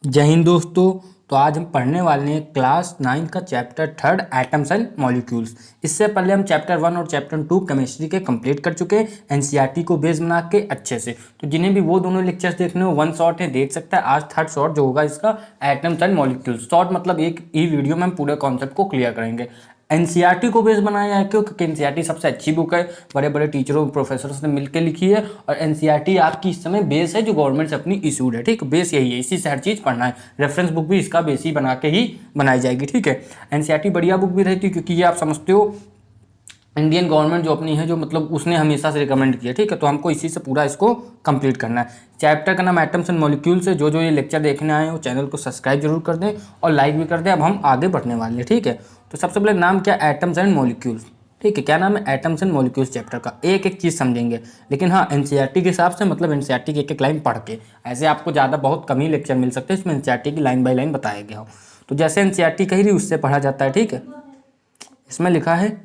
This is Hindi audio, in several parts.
जय हिंद दोस्तों। तो आज हम पढ़ने वाले हैं क्लास 9 का चैप्टर 3 एटम्स एंड मॉलिक्यूल्स। इससे पहले हम चैप्टर 1 और चैप्टर 2 केमिस्ट्री के कंप्लीट कर चुके हैं एनसीईआरटी को बेस बना के अच्छे से। तो जिन्हें भी वो दोनों लेक्चर्स देखने हो वन शॉट है देख सकता है। आज थर्ड शॉट जो होगा इसका एटम्स एंड मॉलिक्यूल्स। शॉर्ट मतलब एक ही वीडियो में हम पूरे कॉन्सेप्ट को क्लियर करेंगे। एनसीईआरटी को बेस बनाया है क्योंकि एनसीईआरटी सबसे अच्छी बुक है, बड़े बड़े टीचरों प्रोफेसर्स ने मिलकर लिखी है और एनसीईआरटी आपकी इस समय बेस है जो गवर्नमेंट से अपनी इशूड है। ठीक, बेस यही है, इसी से हर चीज़ पढ़ना है। रेफरेंस बुक भी इसका बेस ही बना के ही बनाई जाएगी। ठीक है, एनसीईआरटी बढ़िया बुक भी रहती है क्योंकि ये आप समझते हो इंडियन गवर्नमेंट जो अपनी है जो मतलब उसने हमेशा से रिकमेंड किया। ठीक है, तो हमको इसी से पूरा इसको कंप्लीट करना है। चैप्टर का नाम एटम्स एंड मॉलिक्यूल्स है। जो ये लेक्चर देखने आए हो चैनल को सब्सक्राइब जरूर कर दें और लाइक भी कर दें। अब हम आगे बढ़ने वाले हैं। ठीक है, तो सबसे पहले नाम क्या, एटम्स एंड मॉलिक्यूल्स। ठीक है, क्या नाम है, एटम्स एंड मॉलिक्यूल्स। चैप्टर का एक एक चीज़ समझेंगे, लेकिन हाँ एनसीईआरटी के हिसाब से, मतलब एनसीईआरटी की एक एक लाइन पढ़ के। ऐसे आपको ज़्यादा बहुत कम ही लेक्चर मिल सकते हैं इसमें एनसीईआरटी की लाइन बाय लाइन बताया गया हो। तो जैसे एनसीईआरटी कही रही उससे पढ़ा जाता है। ठीक है, इसमें लिखा है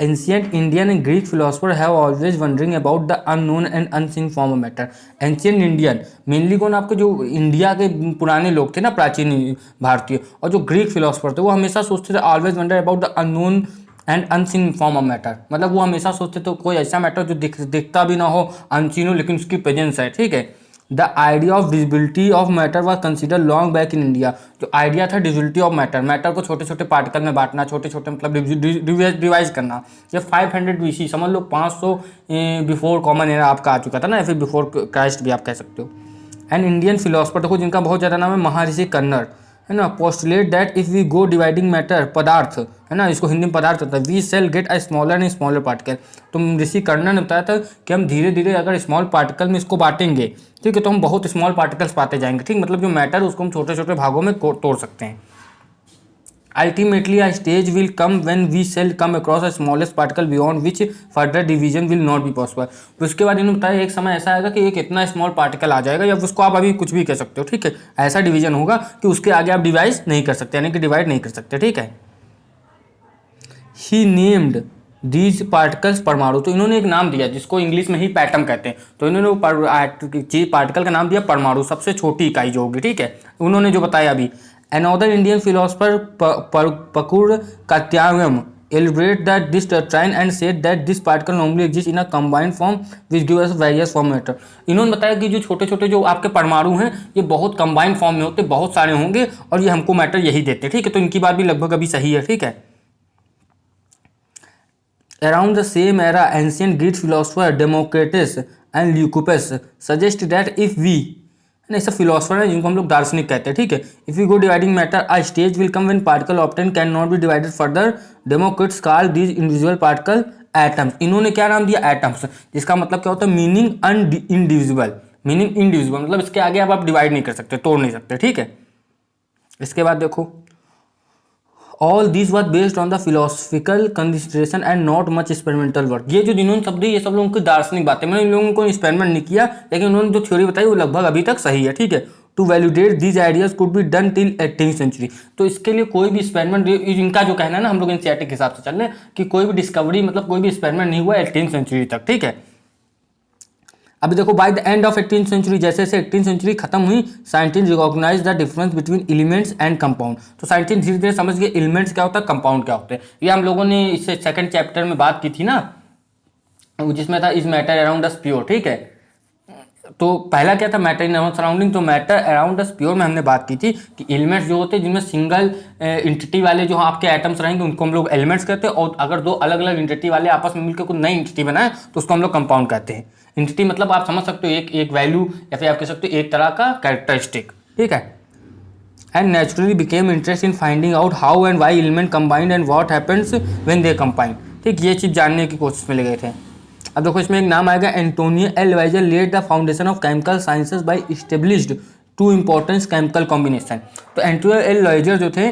ancient Indian and Greek philosopher have always wondering about the unknown and unseen form of matter. Ancient Indian mainly कौन, आपके जो इंडिया के पुराने लोग थे ना, प्राचीन भारतीय, और जो ग्रीक फिलोसफर थे वो हमेशा सोचते थे always wonder about the unknown and unseen form of matter. मतलब वो हमेशा सोचते थे कोई ऐसा मैटर जो दिखता भी ना हो, अनसीन हो, लेकिन उसकी प्रेजेंस है। ठीक है, the idea of divisibility of matter was consider long back in India. जो आइडिया था डिविजिबिलिटी ऑफ मैटर, मैटर को छोटे छोटे पार्टिकल में बांटना, छोटे छोटे मतलब डिवाइज करना, ये 500 BC समझ लो, 500 बिफोर कॉमन एरा आपका आ चुका था ना, या फिर बिफोर क्राइस्ट भी आप कह सकते हो। एंड इंडियन फिलोसफर देखो जिनका बहुत ज़्यादा नाम है, महर्षि कन्नड़ है ना, postulate that if we go dividing matter, पदार्थ है ना, इसको हिंदी में पदार्थ होता है, we shall get a smaller and smaller particle. तो ऋषि कर्ण ने बताया था कि हम धीरे धीरे अगर स्मॉल पार्टिकल में इसको बांटेंगे, ठीक है, तो हम बहुत स्मॉल पार्टिकल्स पाते जाएंगे। ठीक, मतलब जो मैटर है उसको हम छोटे छोटे भागों में तोड़ सकते हैं। Ultimately, a stage will come when we shall come across a smallest particle beyond which further division will not be possible। तो उसके बाद इन्होंने बताया एक समय ऐसा आएगा कि एक इतना स्मॉल पार्टिकल आ जाएगा, या उसको आप अभी कुछ भी कह सकते हो। ठीक है, ऐसा डिवीजन होगा कि उसके आगे आप डिवाइड नहीं कर सकते, यानी कि डिवाइड नहीं कर सकते। ठीक है, ही नेम्ड दीज पार्टिकल्स परमाणु। तो इन्होंने एक नाम दिया जिसको इंग्लिश में ही पैटम कहते हैं। तो इन्होंने वो पार्टिकल का नाम दिया परमाणु, सबसे छोटी इकाई जो होगी। ठीक है, उन्होंने जो बताया अभी। Another Indian philosopher Pakudha Katyayana elaborate that this doctrine and said that this particle normally exists in a combined form which gives us various form matter। इन्होंने बताया कि जो छोटे छोटे जो आपके परमाणु हैं ये बहुत कंबाइंड फॉर्म में होते, बहुत सारे होंगे और ये हमको मैटर यही देते। ठीक है, तो इनकी बात भी लगभग अभी सही है। ठीक है, around the same era, ancient Greek philosopher Democritus and Leucippus suggest that if we, ना सब फिलोसफर है जिनको हम लोग दार्शनिक कहते हैं। ठीक है, if we go dividing matter a stage will come when particle obtain can not be divided further. Democritus call these individual particle atoms. इन्होंने क्या नाम दिया, एटम्स, जिसका मतलब क्या होता है, मीनिंग इनडिविजिबल। मीनिंग इनडिविजिबल मतलब इसके आगे आप डिवाइड नहीं कर सकते, तोड़ नहीं सकते। ठीक है, इसके बाद देखो all this was based on the philosophical consideration and not much experimental work. ये जो जिन्होंने शब्द ये सब लोगों की दार्शनिक बातें, मैंने इन लोगों को एक्सपेरिमेंट नहीं किया, लेकिन उन्होंने जो थ्योरी बताई वो लगभग अभी तक सही है। ठीक है, to validate these ideas could be done till 18th century. तो इसके लिए कोई भी एक्सपेरिमेंट, इनका जो कहना है ना, हम लोग एनसीईआरटी के हिसाब से चल रहे हैं कि कोई भी डिस्कवरी मतलब कोई भी एक्सपेरिमेंट नहीं हुआ 18th सेंचुरी तक। ठीक है, अभी देखो by the end of 18th century, जैसे जैसे 18th सेंचुरी खत्म हुई, scientist recognise the difference between elements and compound. तो साइंटिस्ट धीरे धीरे समझ गए एलिमेंट्स क्या होता है, कंपाउंड क्या होते हैं। ये हम लोगों ने इससे सेकंड चैप्टर में बात की थी ना, जिसमें था is matter around us pure. ठीक है, तो पहला क्या था, मैटर इन अवर सराउंडिंग। तो मैटर अराउंड अस प्योर में हमने बात की थी कि एलिमेंट्स जो होते हैं जिनमें सिंगल इंटिटी वाले जो आपके एटम्स रहेंगे उनको हम लोग एलिमेंट्स कहते हैं, और अगर दो अलग अलग इंटिटी वाले आपस में मिलकर कोई नई इंटिटी बनाए तो उसको हम लोग कंपाउंड कहते हैं। इंटिटी मतलब आप समझ सकते हो एक वैल्यू, या फिर आप कह सकते हो एक तरह का कैरेक्टरिस्टिक। ठीक है, and naturally became interest in finding out how and why element combined and what happens when they combine. ठीक, ये चीज़ जानने की कोशिश में लगे थे। अब देखो इसमें एक नाम आएगा, Antonio Lavoisier led the foundation of chemical sciences by established two important chemical combination. तो एंटोनियो एल वाइजर जो थे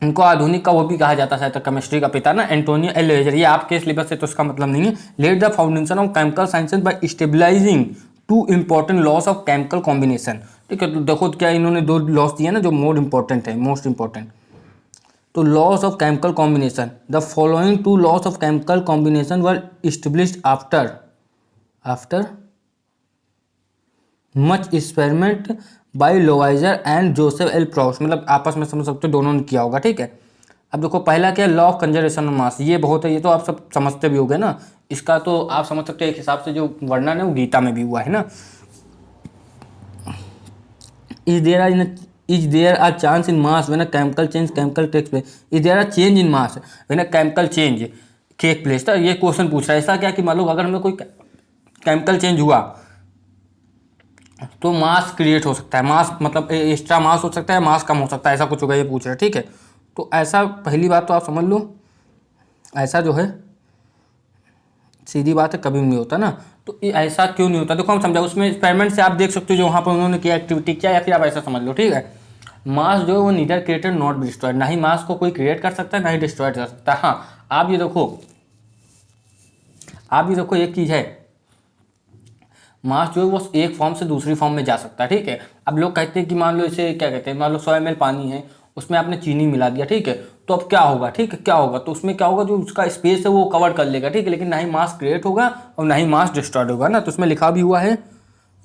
इनको आधुनिक का वो भी कहा जाता है, तो केमिस्ट्री का पिता ना, एंटोनियो एल वाइजर। ये आपके सिलेबस से तो उसका मतलब नहीं है। Led the foundation of chemical sciences by stabilising two important laws of chemical combination. ठीक है, तो देखो क्या इन्होंने दो लॉस दिए ना जो मोर इंपॉर्टेंट है, मोस्ट इंपॉर्टेंट। तो laws of chemical combination, the following two laws of chemical combination were established after much experiment by Lavoisier and Joseph L Proust, मतलब आपस में समझ सकते हो दोनों ने किया होगा, ठीक है। अब देखो पहला क्या है, लॉ ऑफ कंजर्वेशन ऑफ मास, ये बहुत है, ये तो आप सब समझते भी होगे ना। इसका तो आप समझ सकते हो एक हिसाब से जो वर्णन है वो गीता में भी हुआ है ना। Is there a chance in mass when a chemical change chemical takes place, is there a change in mass when a chemical change take place. तो ये क्वेश्चन पूछ रहा है ऐसा क्या कि मान लो अगर हमें कोई केमिकल चेंज हुआ तो मास क्रिएट हो सकता है, मास मतलब एक्स्ट्रा मास हो सकता है, मास कम हो सकता है, ऐसा कुछ होगा, ये पूछ रहा है, ठीक है। तो ऐसा पहली बात तो आप समझ लो, ऐसा जो है सीधी बात है कभी नहीं होता ना। तो ये ऐसा क्यों नहीं होता, देखो हम समझा, उसमें एक्सपेरिमेंट से आप देख सकते हो जो वहाँ पर उन्होंने किया एक्टिविटी किया, या फिर आप ऐसा समझ लो, ठीक है। मास जो है वो neither created not be destroyed, ना ही मास को कोई क्रिएट कर सकता है ना ही डिस्ट्रॉय कर सकता है। हाँ आप ये देखो, आप ये देखो एक चीज़ है, मास जो है वो एक फॉर्म से दूसरी फॉर्म में जा सकता है, ठीक है। अब लोग कहते हैं कि मान लो इसे क्या कहते हैं, मान लो 100 ml पानी है, उसमें आपने चीनी मिला दिया, ठीक है। तो अब क्या होगा, ठीक है, क्या होगा, तो उसमें क्या होगा, जो उसका स्पेस है वो कवर कर लेगा, ठीक है, लेकिन ना ही मास क्रिएट होगा और ना ही मास डिस्ट्रॉयड होगा ना। तो उसमें लिखा भी हुआ है,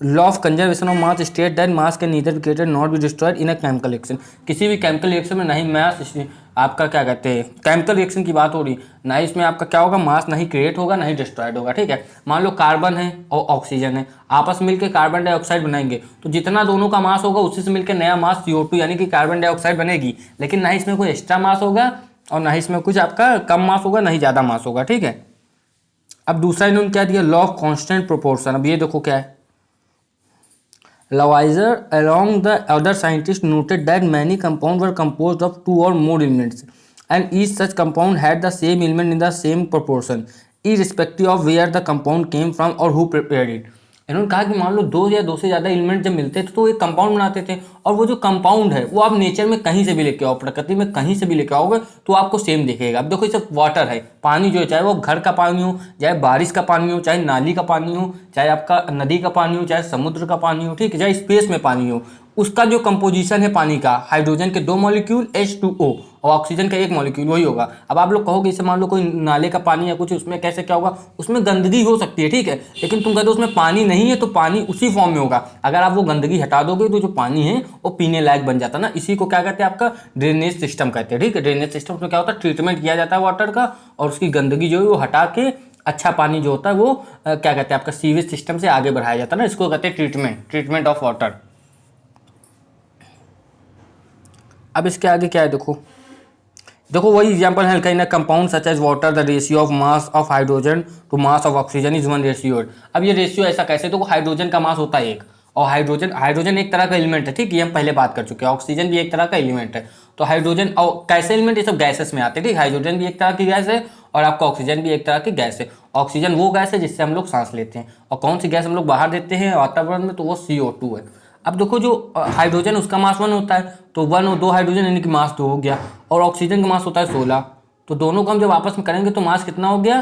law of conservation of mass state that mass can neither be created not be destroyed in a chemical reaction. किसी भी केमिकल रिएक्शन में नहीं मास, आपका क्या कहते हैं, केमिकल रिएक्शन की बात हो रही, ना ही इसमें आपका क्या होगा, मास नहीं क्रिएट होगा ना ही डिस्ट्रॉयड होगा, ठीक है। मान लो कार्बन है और ऑक्सीजन है, आपस में मिलकर कार्बन डाइऑक्साइड बनाएंगे, तो जितना दोनों का मास होगा उसी से मिलकर नया मास CO2 यानी कि कार्बन डाइऑक्साइड बनेगी, लेकिन ना ही इसमें कोई एक्स्ट्रा मास होगा और ना ही इसमें कुछ आपका कम मास होगा, ना ही ज़्यादा मास होगा, ठीक है। अब दूसरा इन्होंने क्या दिया, लॉ ऑफ कॉन्स्टेंट प्रोपोर्शन। अब ये देखो क्या है, Lavoisier, along the other scientists, noted that many compounds were composed of two or more elements, and each such compound had the same element in the same proportion, irrespective of where the compound came from or who prepared it. इन्होंने कहा कि मान लो दो या दो से ज़्यादा एलिमेंट जब मिलते थे तो एक कंपाउंड बनाते थे, और वो जो कंपाउंड है वो आप नेचर में कहीं से भी लेके आओ, प्रकृति में कहीं से भी लेके आओगे तो आपको सेम दिखेगा। अब देखो, इसे वाटर है, पानी जो है, चाहे वो घर का पानी हो, चाहे बारिश का पानी हो, चाहे नाली का पानी हो, चाहे आपका नदी का पानी हो, चाहे समुद्र का पानी हो, ठीक है, चाहे स्पेस में पानी हो, उसका जो कंपोजिशन है पानी का, हाइड्रोजन के 2 मॉलिक्यूल H2O और ऑक्सीजन का 1 मॉलिक्यूल, वही होगा। अब आप लोग कहोगे इसे मान लो कोई नाले का पानी या कुछ, उसमें कैसे क्या होगा, उसमें गंदगी हो सकती है, ठीक है, लेकिन तुम कहते हो उसमें पानी नहीं है तो पानी उसी फॉर्म में होगा। अगर आप वो गंदगी हटा दोगे तो जो पानी है वो पीने लायक बन जाता है ना। इसी को क्या कहते हैं, आपका ड्रेनेज सिस्टम कहते हैं, ठीक है। ड्रेनेज सिस्टम में क्या होता है, ट्रीटमेंट किया जाता है वाटर का, और उसकी गंदगी जो है वो हटा के अच्छा पानी जो होता है वो क्या कहते हैं, आपका सीवेज सिस्टम से आगे बढ़ाया जाता है ना, इसको कहते हैं ट्रीटमेंट ऑफ वाटर। अब इसके आगे क्या है, देखो देखो वही एग्जांपल है, कहीं ना compound such as water, the ratio of mass of hydrogen to mass of oxygen is 1:। अब ये रेशियो ऐसा कैसे, तो हाइड्रोजन का मास होता है 1, और हाइड्रोजन एक तरह का एलिमेंट है, ठीक है, ये हम पहले बात कर चुके हैं। ऑक्सीजन भी एक तरह का एलिमेंट है, तो हाइड्रोजन और कैसे एलिमेंट, ये सब गैसेस में आते हैं, ठीक। हाइड्रोजन भी एक तरह की गैस है और आपका ऑक्सीजन भी एक तरह की गैस है। ऑक्सीजन वो गैस है जिससे हम लोग सांस लेते हैं, और कौन सी गैस हम लोग बाहर देते हैं वातावरण में, तो वो CO2 है। अब देखो जो हाइड्रोजन उसका मास 1 होता है, तो 1 और 2 हाइड्रोजन यानी कि मास 2 हो गया, और ऑक्सीजन का मास होता है 16, तो दोनों को हम जब आपस में करेंगे तो मास कितना हो गया,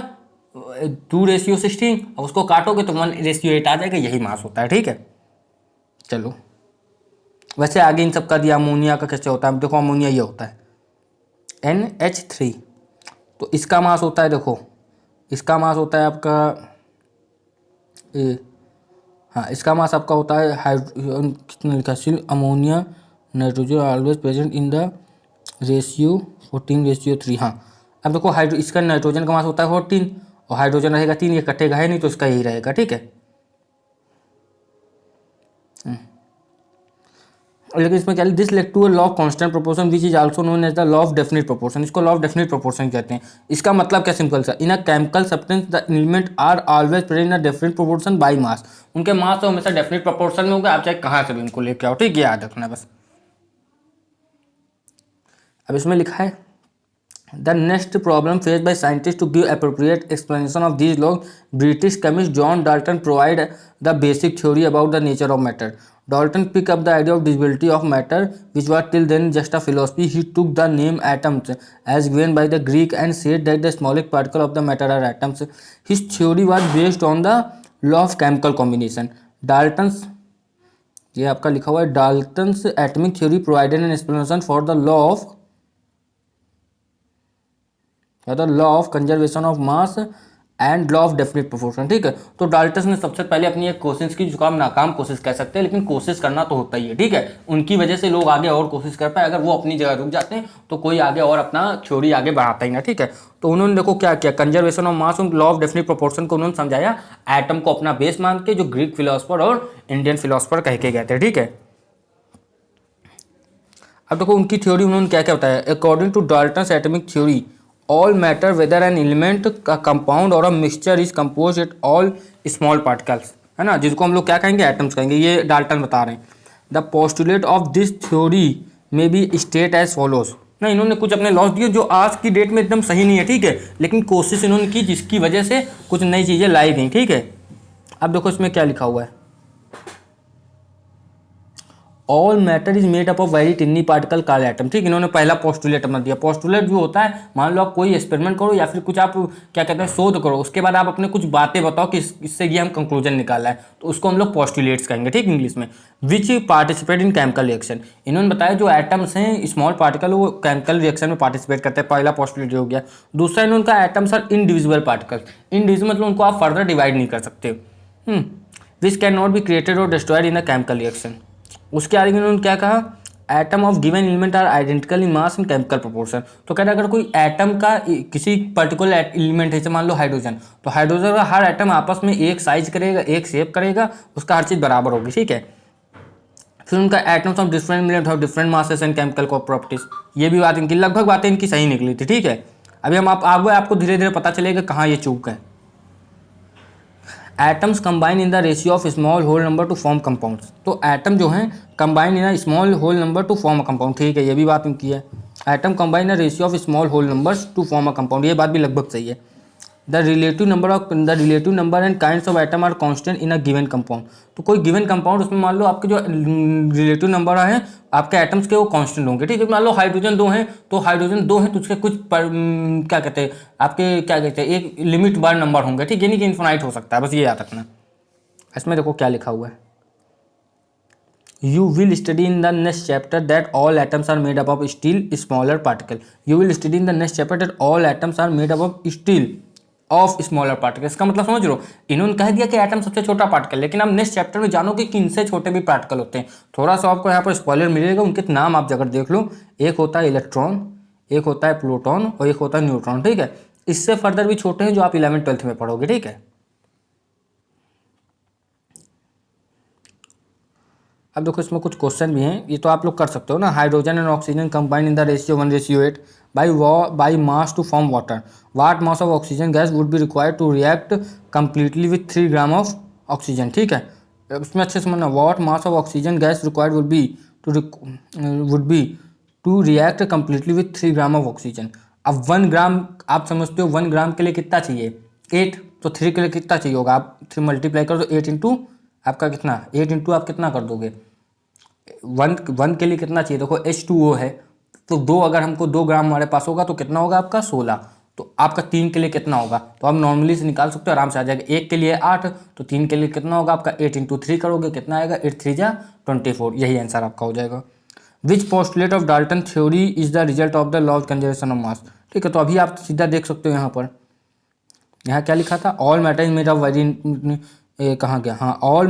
2:16, और उसको काटोगे तो 1:8 आ जाएगा, यही मास होता है, ठीक है। चलो वैसे आगे इन सब का दिया, अमोनिया का कैसे होता है, देखो अमोनिया ये होता है NH3, तो इसका मास होता है, देखो इसका मास होता है आपका ए, हाँ इसका मास आपका होता है कितना लिखा है, ammonia nitrogen always present in the ratio 14:3। हाँ अब देखो इसका नाइट्रोजन का मास होता है 14 और हाइड्रोजन रहेगा 3, ये कटेगा है नहीं तो इसका यही रहेगा, ठीक है। लेकिन इसमें क्या, this led to a law of constant proportion which is also known as the law of definite proportion. इसको लॉ ऑफ डेफिनिट प्रोपोर्शन कहते हैं। इसका मतलब क्या, सिंपल सा, in a chemical substance the element are always present in a definite proportion by mass. उनके मास तो हमेशा डेफिनिट प्रोपोर्शन में होगा, आप चाहे कहाँ से भी उनको लेके आओ, ठीक है, याद रखना बस। अब इसमें लिखा है, the next problem face by scientist to give appropriate explanation of these laws, British chemist John Dalton provide the basic theory about the nature of matter. Dalton picked up the idea of divisibility of matter, which was till then just a philosophy. He took the name atoms as given by the Greek and said that the smallest particle of the matter are atoms. His theory was based on the law of chemical combination. Dalton's, ये आपका लिखा हुआ है, Dalton's atomic theory provided an explanation for the law of conservation of mass and law of definite proportion. ठीक है, तो डाल्टन ने सबसे पहले अपनी एक कोशिश की जिसको हम नाकाम कोशिश कह सकते हैं, लेकिन कोशिश करना तो होता ही है। ठीक है, उनकी वजह से लोग आगे और कोशिश कर पाए, अगर वो अपनी जगह रुक जाते हैं तो कोई आगे और अपना थ्योरी आगे बढ़ाता ही ना। ठीक है, तो उन्होंने देखो क्या किया, कंजर्वेशन ऑफ मास और लॉ ऑफ डेफिनेट प्रोपोर्शन को उन्होंने समझाया एटम को अपना बेस मान के, जो ग्रीक फिलोसफर और इंडियन फिलोसफर कह के गए थे। ठीक है, अब देखो उनकी थ्योरी उन्होंने क्या क्या बताया। According to Dalton's atomic theory, all matter whether an element का compound or a mixture is compose at all small particles, है ना, जिसको हम लोग क्या कहेंगे, एटम्स कहेंगे। ये डाल्टन बता रहे हैं। The postulate of this theory में बी स्टेट एज फॉलोज। ना, इन्होंने कुछ अपने लॉस दिए जो आज की डेट में एकदम सही नहीं है। ठीक है, लेकिन कोशिश इन्होंने की जिसकी वजह से कुछ नई चीज़ें लाई गई। ठीक है, अब देखो इसमें क्या लिखा हुआ है, all matter is made up of very Tinni particle called atom. ठीक, इन्होंने पहला पोस्टुलेट अपना दिया। पोस्टुलेट जो होता है, मान लो आप कोई एक्सपेरिमेंट करो या फिर कुछ आप क्या कहते हैं शोध करो, उसके बाद आप अपने कुछ बातें बताओ कि इससे ये हम कंक्लूजन निकाला है, तो उसको हम लोग पोस्टुलेट्स कहेंगे। ठीक, इंग्लिश में। Which participate in chemical reaction, इन्होंने बताया जो एटम्स हैं स्मॉल पार्टिकल वो केमिकल रिएक्शन में पार्टिसिपेट करते हैं। पहला पोस्टुलेट हो गया। दूसरा इन्होंने कहा atoms are individual particle. Individual मतलब उनको आप फर्दर डिवाइड नहीं कर सकते। Which can not be created और destroyed in a chemical reaction. उसके आगे उन्होंने क्या कहा, atom of given element are identical in mass and chemical proportion. तो कह रहे अगर कोई एटम का किसी पर्टिकुलर एलिमेंट है, जैसे मान लो हाइड्रोजन, तो हाइड्रोजन का हर एटम आपस में एक साइज करेगा, एक शेप करेगा, उसका हर चीज़ बराबर होगी। ठीक है, फिर उनका atoms of different element of different masses and chemical properties, ये भी बात इनकी लगभग बातें इनकी सही निकली थी। ठीक है, अभी हम आगे आपको धीरे धीरे पता चलेगा कहाँ ये चूक है। Atoms combine in the ratio of small whole number to form compounds. तो एटम जो हैं combine in a small whole number to form a compound. ठीक है, ये भी बात इनकी है। Atom combine in ratio of small whole numbers to form a compound, ये बात भी लगभग सही है। The relative number and kinds of atom are constant in a given compound. तो कोई गिवन कंपाउंड, उसमें मान लो आपके जो रिलेटिव नंबर हैं आपके एटम्स के, वो कांस्टेंट होंगे। ठीक है, मान लो हाइड्रोजन 2 हैं, तो हाइड्रोजन 2 हैं तो उसके कुछ क्या कहते हैं आपके, क्या कहते हैं, एक लिमिट बार नंबर होंगे। ठीक है, यानी कि इन्फिनाइट हो सकता है, बस ये याद रखना। इसमें देखो क्या लिखा हुआ है, You will study in the next chapter that all atoms are made up of still smaller particle. You will study in the next chapter that all atoms are made up of still of smaller particle. इसका मतलब समझ लो, इन्होंने कह दिया कि एटम सबसे छोटा पार्टिकल, लेकिन आप नेक्स्ट चैप्टर में जानोगे कि इनसे छोटे भी पार्टिकल होते हैं। थोड़ा सा आपको यहाँ पर स्पॉइलर मिलेगा, उनके नाम आप जगह देख लो। एक होता है इलेक्ट्रॉन, एक होता है प्रोटॉन और एक होता है न्यूट्रॉन। ठीक है, इससे फर्दर भी छोटे हैं जो आप 11th-12th में पढ़ोगे। ठीक है, अब देखो इसमें कुछ क्वेश्चन भी हैं, ये तो आप लोग कर सकते हो ना। Hydrogen and oxygen combine in the ratio 1:8 by mass to form water. What mass of oxygen gas would be required to react completely with 3 gram of oxygen. ठीक है, उसमें अच्छे से समझना, what mass of oxygen gas required would be to react completely with 3 gram of oxygen. अब 1 ग्राम आप समझते हो, 1 ग्राम के लिए कितना चाहिए, 8, तो 3 के लिए कितना चाहिए होगा, आप 3 मल्टीप्लाई करो तो 8 इंटू आपका कितना, 8 इंटू आप कितना कर दोगे, 1 के लिए कितना चाहिए, देखो H2O है, तो 2 अगर हमको 2 ग्राम हमारे पास होगा तो कितना होगा आपका 16। तो आपका 3 के लिए कितना होगा, तो आप नॉर्मली से निकाल सकते हो, आराम से आ जाएगा। 1 के लिए 8, तो 3 के लिए कितना होगा आपका, 8 इंटू 3 करोगे कितना आएगा, 8 3 जा 24, यही आंसर आपका हो जाएगा। Which postulate of Dalton theory is the result of the law of conservation of mass. ठीक है, तो अभी आप सीधा देख सकते हो यहाँ पर, यहाँ क्या लिखा था, all matter is made of very, कहाँ गया, हाँ, all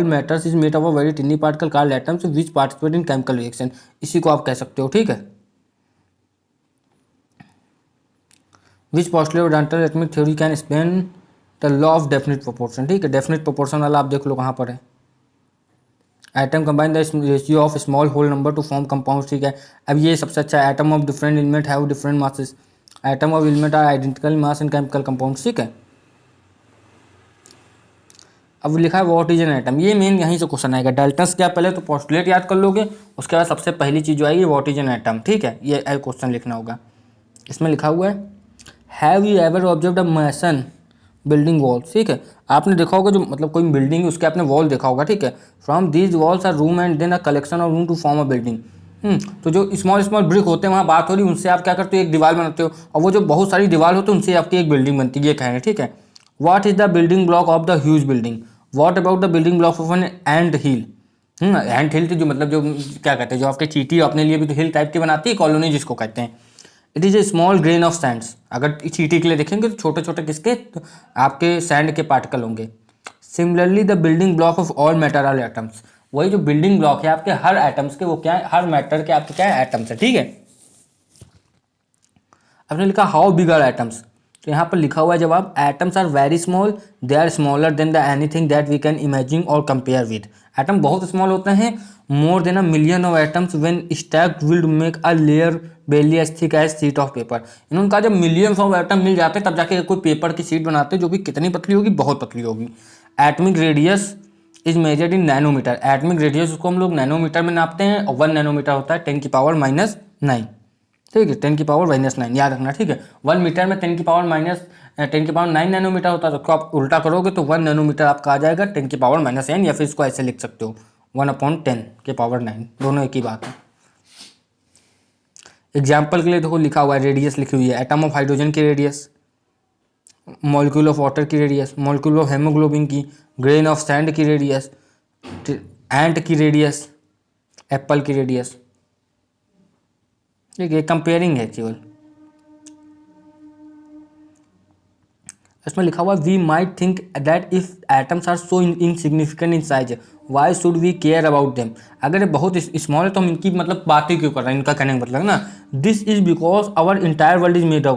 matters is made of a very tiny particle called atoms which participate in chemical reaction, इसी को आप कह सकते हो। ठीक है, which postulate of Dalton atomic theory can explain the law of definite proportion. ठीक है, डेफिनेट प्रोपोर्शन वाला आप देख लो कहाँ पर है, atom combine the ratio of small whole number to form compound. ठीक है, अब ये सबसे अच्छा है, atom of different element have different masses, atom of element are identical mass in chemical compound. ठीक है, अब लिखा है व्हाट इज एन एटम, ये मेन यहीं से क्वेश्चन आएगा। डाल्टन्स क्या, पहले तो पोस्टुलेट याद कर लोगे, उसके बाद सबसे पहली चीज़ जो आएगी व्हाट इज एन एटम। ठीक है, ये क्वेश्चन लिखना होगा। इसमें लिखा हुआ है, have you ever observed a mason building wall. ठीक है, आपने देखा होगा जो मतलब कोई बिल्डिंग है उसके आपने वॉल देखा होगा। ठीक है, from these walls are room and then a collection of room to form a building. तो जो स्मॉल स्मॉल ब्रिक होते हैं वहाँ बात हो रही, उनसे आप क्या करते हो, एक दीवार बनाते हो, और वो जो बहुत सारी दीवार होती है उनसे आपकी एक बिल्डिंग बनती है, ये कहेंगे। ठीक है, what is the building block of the huge building, what about the building block of an ant hill. Ant hill तो जो मतलब जो क्या कहते हैं, जो आपके चींटी अपने लिए भी तो हिल टाइप की बनाती है, कॉलोनी जिसको कहते हैं। It is a small grain of Sands. अगर चींटी के लिए देखेंगे तो छोटे छोटे किसके, तो आपके सैंड के पार्टिकल होंगे। Similarly the building block of all matter are atoms. वही जो बिल्डिंग ब्लॉक है आपके हर एटम्स के, वो क्या है, हर मैटर के आपके क्या है, एटम्स है, ठीक है। आपने लिखा हाउ बिग आर एटम्स, तो यहाँ पर लिखा हुआ है जवाब, atoms are very small, they are smaller than the anything that we can imagine or compare with. Atom बहुत स्मॉल होते हैं, more than a million of atoms when stacked will make a layer barely as thick as sheet of paper. इन्होंने कहा जब मिलियंस ऑफ एटम मिल जाते तब जाके कोई पेपर की शीट बनाते जो भी कितनी पतली होगी, बहुत पतली होगी। Atomic radius is measured in nanometre. Atomic radius उसको हम लोग नैनोमीटर में नापते हैं, और 1 नैनोमीटर होता है 10⁻⁹, ठीक है, 10⁻⁹ याद रखना, ठीक है। 1 मीटर में 10⁻⁹ नैनोमीटर होता है, तो आप उल्टा करोगे तो 1 नैनोमीटर आपका आ जाएगा 10⁻⁹, या फिर इसको ऐसे लिख सकते हो 1/10⁹, दोनों एक ही बात है। एग्जाम्पल के लिए देखो लिखा हुआ है, रेडियस लिखी हुई है, एटम ऑफ हाइड्रोजन की रेडियस, मॉलिक्यूल ऑफ वाटर की रेडियस, मॉलिक्यूल ऑफ हेमोग्लोबिन की, ग्रेन ऑफ सैंड की रेडियस, एंट की रेडियस, एप्पल की रेडियस, ठीक है, कंपेयरिंग है केवल। इसमें लिखा हुआ we might think that if atoms are so insignificant in size why should we care about them. अगर ये बहुत स्मॉल है तो हम इनकी मतलब बात ही क्यों कर रहे हैं, इनका कहने का मतलब ना, this is because our entire world is made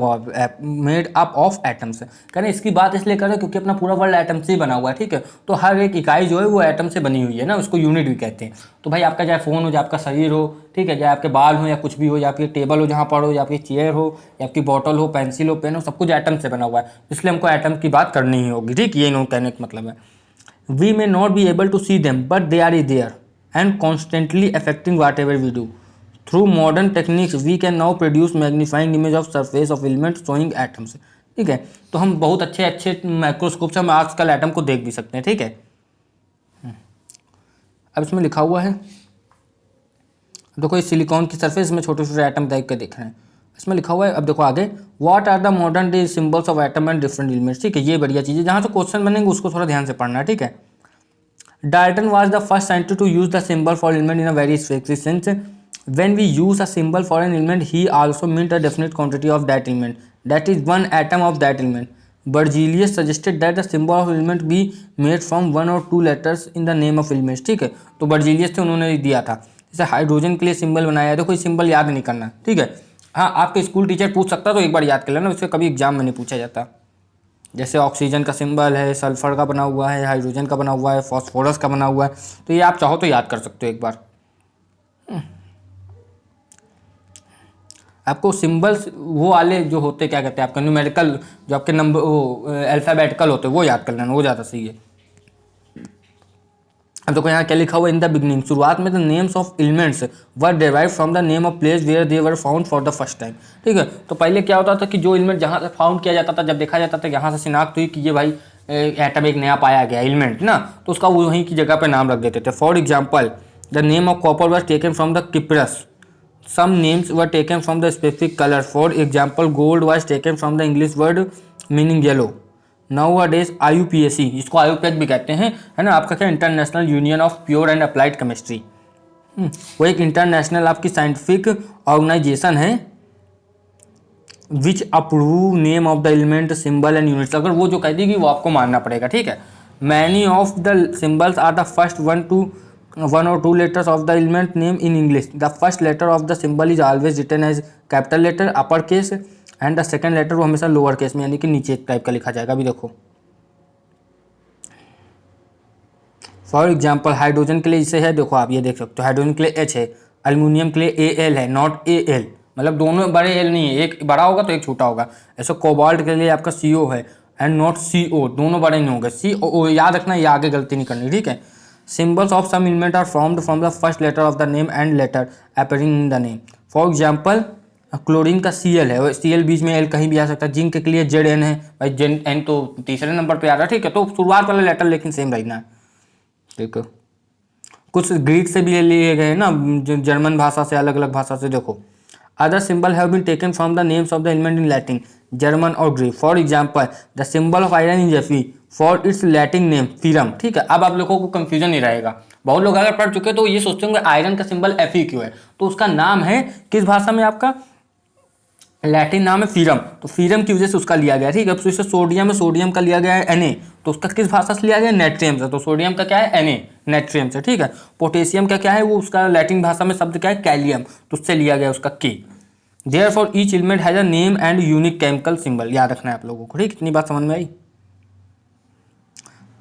up of atoms. कह रहे हैं इसकी बात इसलिए कर रहे हैं क्योंकि अपना पूरा वर्ल्ड एटम से ही बना हुआ है, ठीक है। तो हर एक इकाई जो है वो एटम से बनी हुई है ना, उसको यूनिट भी कहते हैं। तो भाई आपका चाहे फ़ोन हो, चाहे आपका शरीर हो, ठीक है, चाहे आपके बाल हो या कुछ भी हो, या आपकी टेबल हो जहाँ पढ़ो, या आपकी चेयर हो, या आपकी बॉटल हो, पेंसिल हो, पेन हो, सब कुछ एटम से बना हुआ है, इसलिए हमको एटम की बात करनी ही होगी, ठीक। ये इन्होंने कहने का मतलब है। We may not be able to see them, but they are there and constantly affecting whatever we do. Through modern techniques, we can now produce magnifying image of surface of elements showing atoms. ठीक है, तो हम बहुत अच्छे अच्छे माइक्रोस्कोप से हम आजकल एटम को देख भी सकते हैं, ठीक है। अब इसमें लिखा हुआ है, देखो इस सिलिकॉन की सरफेस में छोटे छोटे एटम टाइप के दिख रहे हैं। इसमें लिखा हुआ है, अब देखो आगे, what are the modern day symbols of atom and different elements, ठीक है, ये बढ़िया चीज़ है, जहाँ से क्वेश्चन बनेंगे उसको थोड़ा ध्यान से पढ़ना है, ठीक है। Dalton was the first scientist to use the symbol for element in a very specific sense. When we use a symbol for an element, he also meant a definite quantity of that element, that is one atom of that element. Berzelius suggested that the symbol of element be made from 1 or 2 letters in the name of elements, ठीक है। तो बर्जीलियस थे, उन्होंने दिया था। जैसे हाइड्रोजन के लिए सिंबल बनाया है, देखो ये सिंबल याद नहीं करना, ठीक है। हाँ, आपके स्कूल टीचर पूछ सकता तो एक बार याद कर लेना, उससे कभी एग्जाम में नहीं पूछा जाता। जैसे ऑक्सीजन का सिंबल है, सल्फर का बना हुआ है, हाइड्रोजन का बना हुआ है, फॉस्फोरस का बना हुआ है, तो ये आप चाहो तो याद कर सकते हो एक बार। आपको सिंबल्स वो वाले जो होते क्या कहते हैं, आपका न्यूमेरिकल जो आपके नंबर वो अल्फ़ाबेटिकल होते हैं वो याद कर लेना, वो ज़्यादा सही है। अब देखो यहाँ क्या लिखा हुआ, इन द बिगनिंग, शुरुआत में the names of elements were derive from the name of place where they were found for the first time, ठीक है। तो पहले क्या होता था कि जो एलिमेंट जहाँ से फाउंड किया जाता था, जब देखा जाता था यहाँ से शिनाख्त हुई कि ये भाई एटम एक नया पाया गया एलिमेंट ना, तो उसका वहीं की जगह पर नाम रख देते थे। For example the name of copper was taken from the Cyprus, some names were taken from the specific color. For example, gold was taken from the English word meaning yellow. Nowadays IUPAC, इसको IUPAC भी कहते हैं, है ना, आपका क्या, International Union of Pure and Applied Chemistry, वो एक इंटरनेशनल आपकी साइंटिफिक ऑर्गेनाइजेशन है which approve name of the element symbol and units. अगर वो जो कह देगी वो आपको मानना पड़ेगा, ठीक है। Many of the symbols are the first 1 or 2 letters of the element name in English. The first letter of the symbol is always written as capital letter upper case and the second letter वो हमेशा लोअर केस में यानी कि नीचे टाइप का लिखा जाएगा। अभी देखो फॉर एग्जाम्पल हाइड्रोजन के लिए इसे है, देखो आप ये देख सकते हो, हाइड्रोजन के लिए H है, एल्यूमिनियम के लिए AL है, नॉट AL, मतलब दोनों बड़े एल नहीं है, एक बड़ा होगा तो एक छोटा होगा। ऐसे कोबाल्ट के लिए आपका CO है एंड नॉट CO, दोनों बड़े नहीं होंगे, CO याद रखना, ये आगे गलती नहीं करनी, ठीक है। Symbols of some element are formed from the first letter of the name and letter appearing in the name. For example, chlorine का Cl है, Cl बीच में L कहीं भी आ सकता है। जिंक के लिए Zn है, भाई N तो तीसरे नंबर पे आ रहा है, ठीक है। तो शुरुआत वाला लेटर लेकिन सेम रहना है, ठीक है। कुछ ग्रीक से भी लिए गए ना, जर्मन भाषा से, अलग अलग भाषा से। देखो other symbol have been taken from the names of the element in Latin, German और Greek. For example the symbol of iron in Fe for its Latin name ferrum, ठीक है। अब आप लोगों को कंफ्यूजन नहीं रहेगा, बहुत लोग अगर पढ़ चुके तो ये सोचते होंगे आयरन का सिंबल Fe क्यों है, तो उसका नाम है किस भाषा में, आपका लैटिन नाम है फीरम, तो फीरम की वजह से उसका लिया गया, ठीक है। अब इसे सोडियम है, सोडियम का लिया गया है Na, तो उसका किस भाषा से लिया गया, नेट्रियम से, तो सोडियम का क्या है Na, नेट्रियम से, ठीक है। पोटेशियम का क्या है, वो उसका लैटिन भाषा में शब्द क्या है, कैलियम, तो उससे लिया गया उसका K। Therefore each element has a name and unique chemical symbol, याद रखना है आप लोगों को, ठीक। इतनी बात समझ में आई।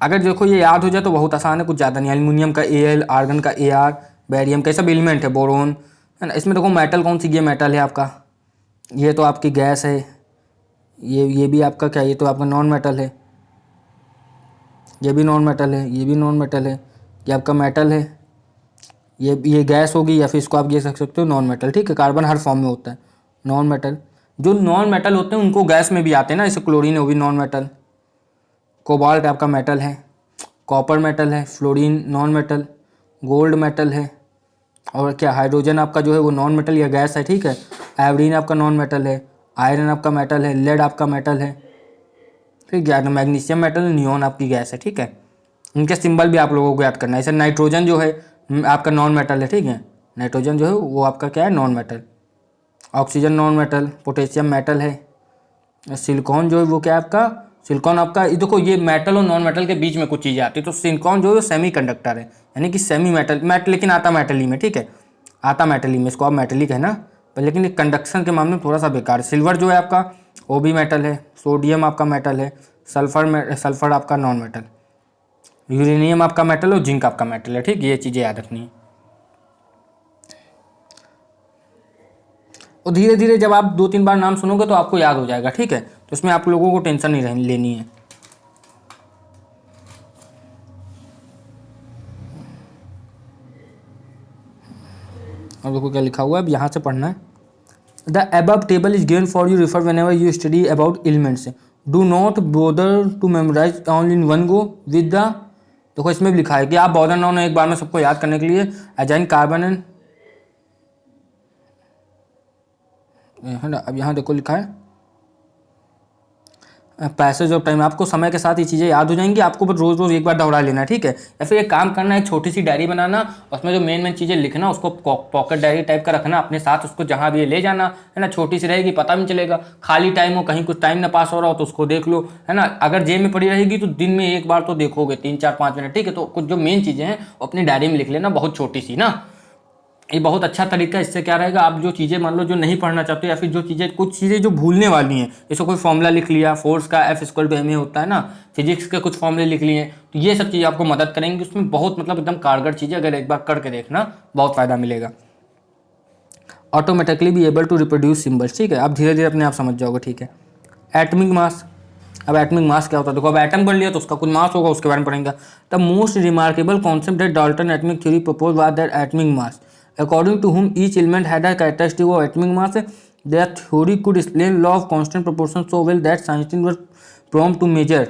अगर देखो ये याद हो जाए तो बहुत आसान है, कुछ ज़्यादा नहीं। एल्यूमिनियम का Al, आर्गन का Ar, बैरियम का सब एलिमेंट है, बोरोन है ना। इसमें देखो मेटल कौन सी, ये मेटल है आपका, ये तो आपकी गैस है, ये भी आपका क्या, ये तो आपका नॉन मेटल है, ये भी नॉन मेटल है, ये भी नॉन मेटल है, ये आपका मेटल है, ये गैस होगी, या फिर इसको आप ये कह सकते हो नॉन मेटल, ठीक है। कार्बन हर फॉर्म में होता है नॉन मेटल। जो नॉन मेटल होते हैं उनको गैस में भी आते हैं ना, जैसे क्लोरीन है वो भी नॉन मेटल, कोबाल्ट आपका मेटल है, कॉपर मेटल है, fluorine non metal, gold metal है, और क्या हाइड्रोजन आपका जो है वो नॉन मेटल या गैस है, ठीक है। आयोडीन आपका नॉन मेटल है, आयरन आपका मेटल है, लेड आपका मेटल है, ठीक है। मैग्नीशियम मेटल, नियॉन आपकी गैस है, ठीक है। इनके सिंबल भी आप लोगों को याद करना है। जैसे नाइट्रोजन जो है आपका नॉन मेटल है, ठीक है। नाइट्रोजन जो है वो आपका क्या है, non metal. Oxygen non metal, potassium metal है। सिलिकॉन जो है वो क्या है आपका, सिलिकॉन आपका, ये देखो ये मेटल और नॉन मेटल के बीच में कुछ चीज़ें आती है, तो सिलिकॉन जो है सेमी कंडक्टर है, यानी कि सेमी मेटल, लेकिन आता मेटल ही में, ठीक है। आता मेटल ही में, इसको आप मेटल ही कहना, पर लेकिन ये कंडक्शन के मामले में थोड़ा सा बेकार है। सिल्वर जो है आपका वो भी मेटल है, सोडियम आपका मेटल है, सल्फर आपका नॉन मेटल, यूरेनियम आपका मेटल और जिंक आपका मेटल है, ठीक। ये चीज़ें याद रखनी है। और धीरे धीरे जब आप 2-3 बार नाम सुनोगे तो आपको याद हो जाएगा, ठीक है। तो इसमें आप लोगों को टेंशन नहीं लेनी है। और देखो क्या लिखा हुआ है, अब यहाँ से पढ़ना है। The above table is given for you, refer whenever you study about elements. Do not bother to memorize all in one go with the, देखो इसमें भी लिखा है कि आप बॉदर ना हो एक बार में सबको याद करने के लिए। अजाइन कार्बन एंड, है ना। अब यहाँ देखो लिखा है पैसेज ऑफ टाइम, आपको समय के साथ ये चीज़ें याद हो जाएंगी, आपको बस रोज़ रोज़ एक बार दोहरा लेना है, ठीक है। या फिर एक काम करना है, छोटी सी डायरी बनाना, उसमें जो मेन चीज़ें लिखना, उसको पॉकेट डायरी टाइप का रखना अपने साथ, उसको जहाँ भी ये ले जाना है ना, छोटी सी रहेगी, पता भी चलेगा। खाली टाइम हो, कहीं कुछ टाइम ना पास हो रहा हो तो उसको देख लो, है ना। अगर जेब में पड़ी रहेगी तो दिन में एक बार तो देखोगे, 3-4-5 मिनट, ठीक है। तो कुछ जो मेन चीज़ें हैं अपनी डायरी में लिख लेना, बहुत छोटी सी ना, ये बहुत अच्छा तरीका है। इससे क्या रहेगा, आप जो चीज़ें मान लो जो नहीं पढ़ना चाहते, या फिर जो चीज़ें, कुछ चीज़ें जो भूलने वाली हैं, जैसे कोई फॉर्मूला लिख लिया, फोर्स का F=ma होता है ना, फिजिक्स के कुछ फॉर्मूले लिख लिए, तो ये सब चीज़ें आपको मदद करेंगी। उसमें बहुत मतलब एकदम कारगर चीज़ें, अगर एक बार करके देखना बहुत फ़ायदा मिलेगा। Automatically be able to reproduce symbols, ठीक है। आप धीरे धीरे अपने आप समझ जाओगे, ठीक है। एटमिक मास, अब एटमिक मास क्या होता है, देखो अब एटम कर लिया तो उसका कुछ मास होगा, उसके बारे में पढ़ेंगे। The most remarkable concept that Dalton atomic theory propose was that atomic mass, according to whom each element had a characteristic of atomic mass. Their theory could explain law of constant proportion so well that scientists were prompt to measure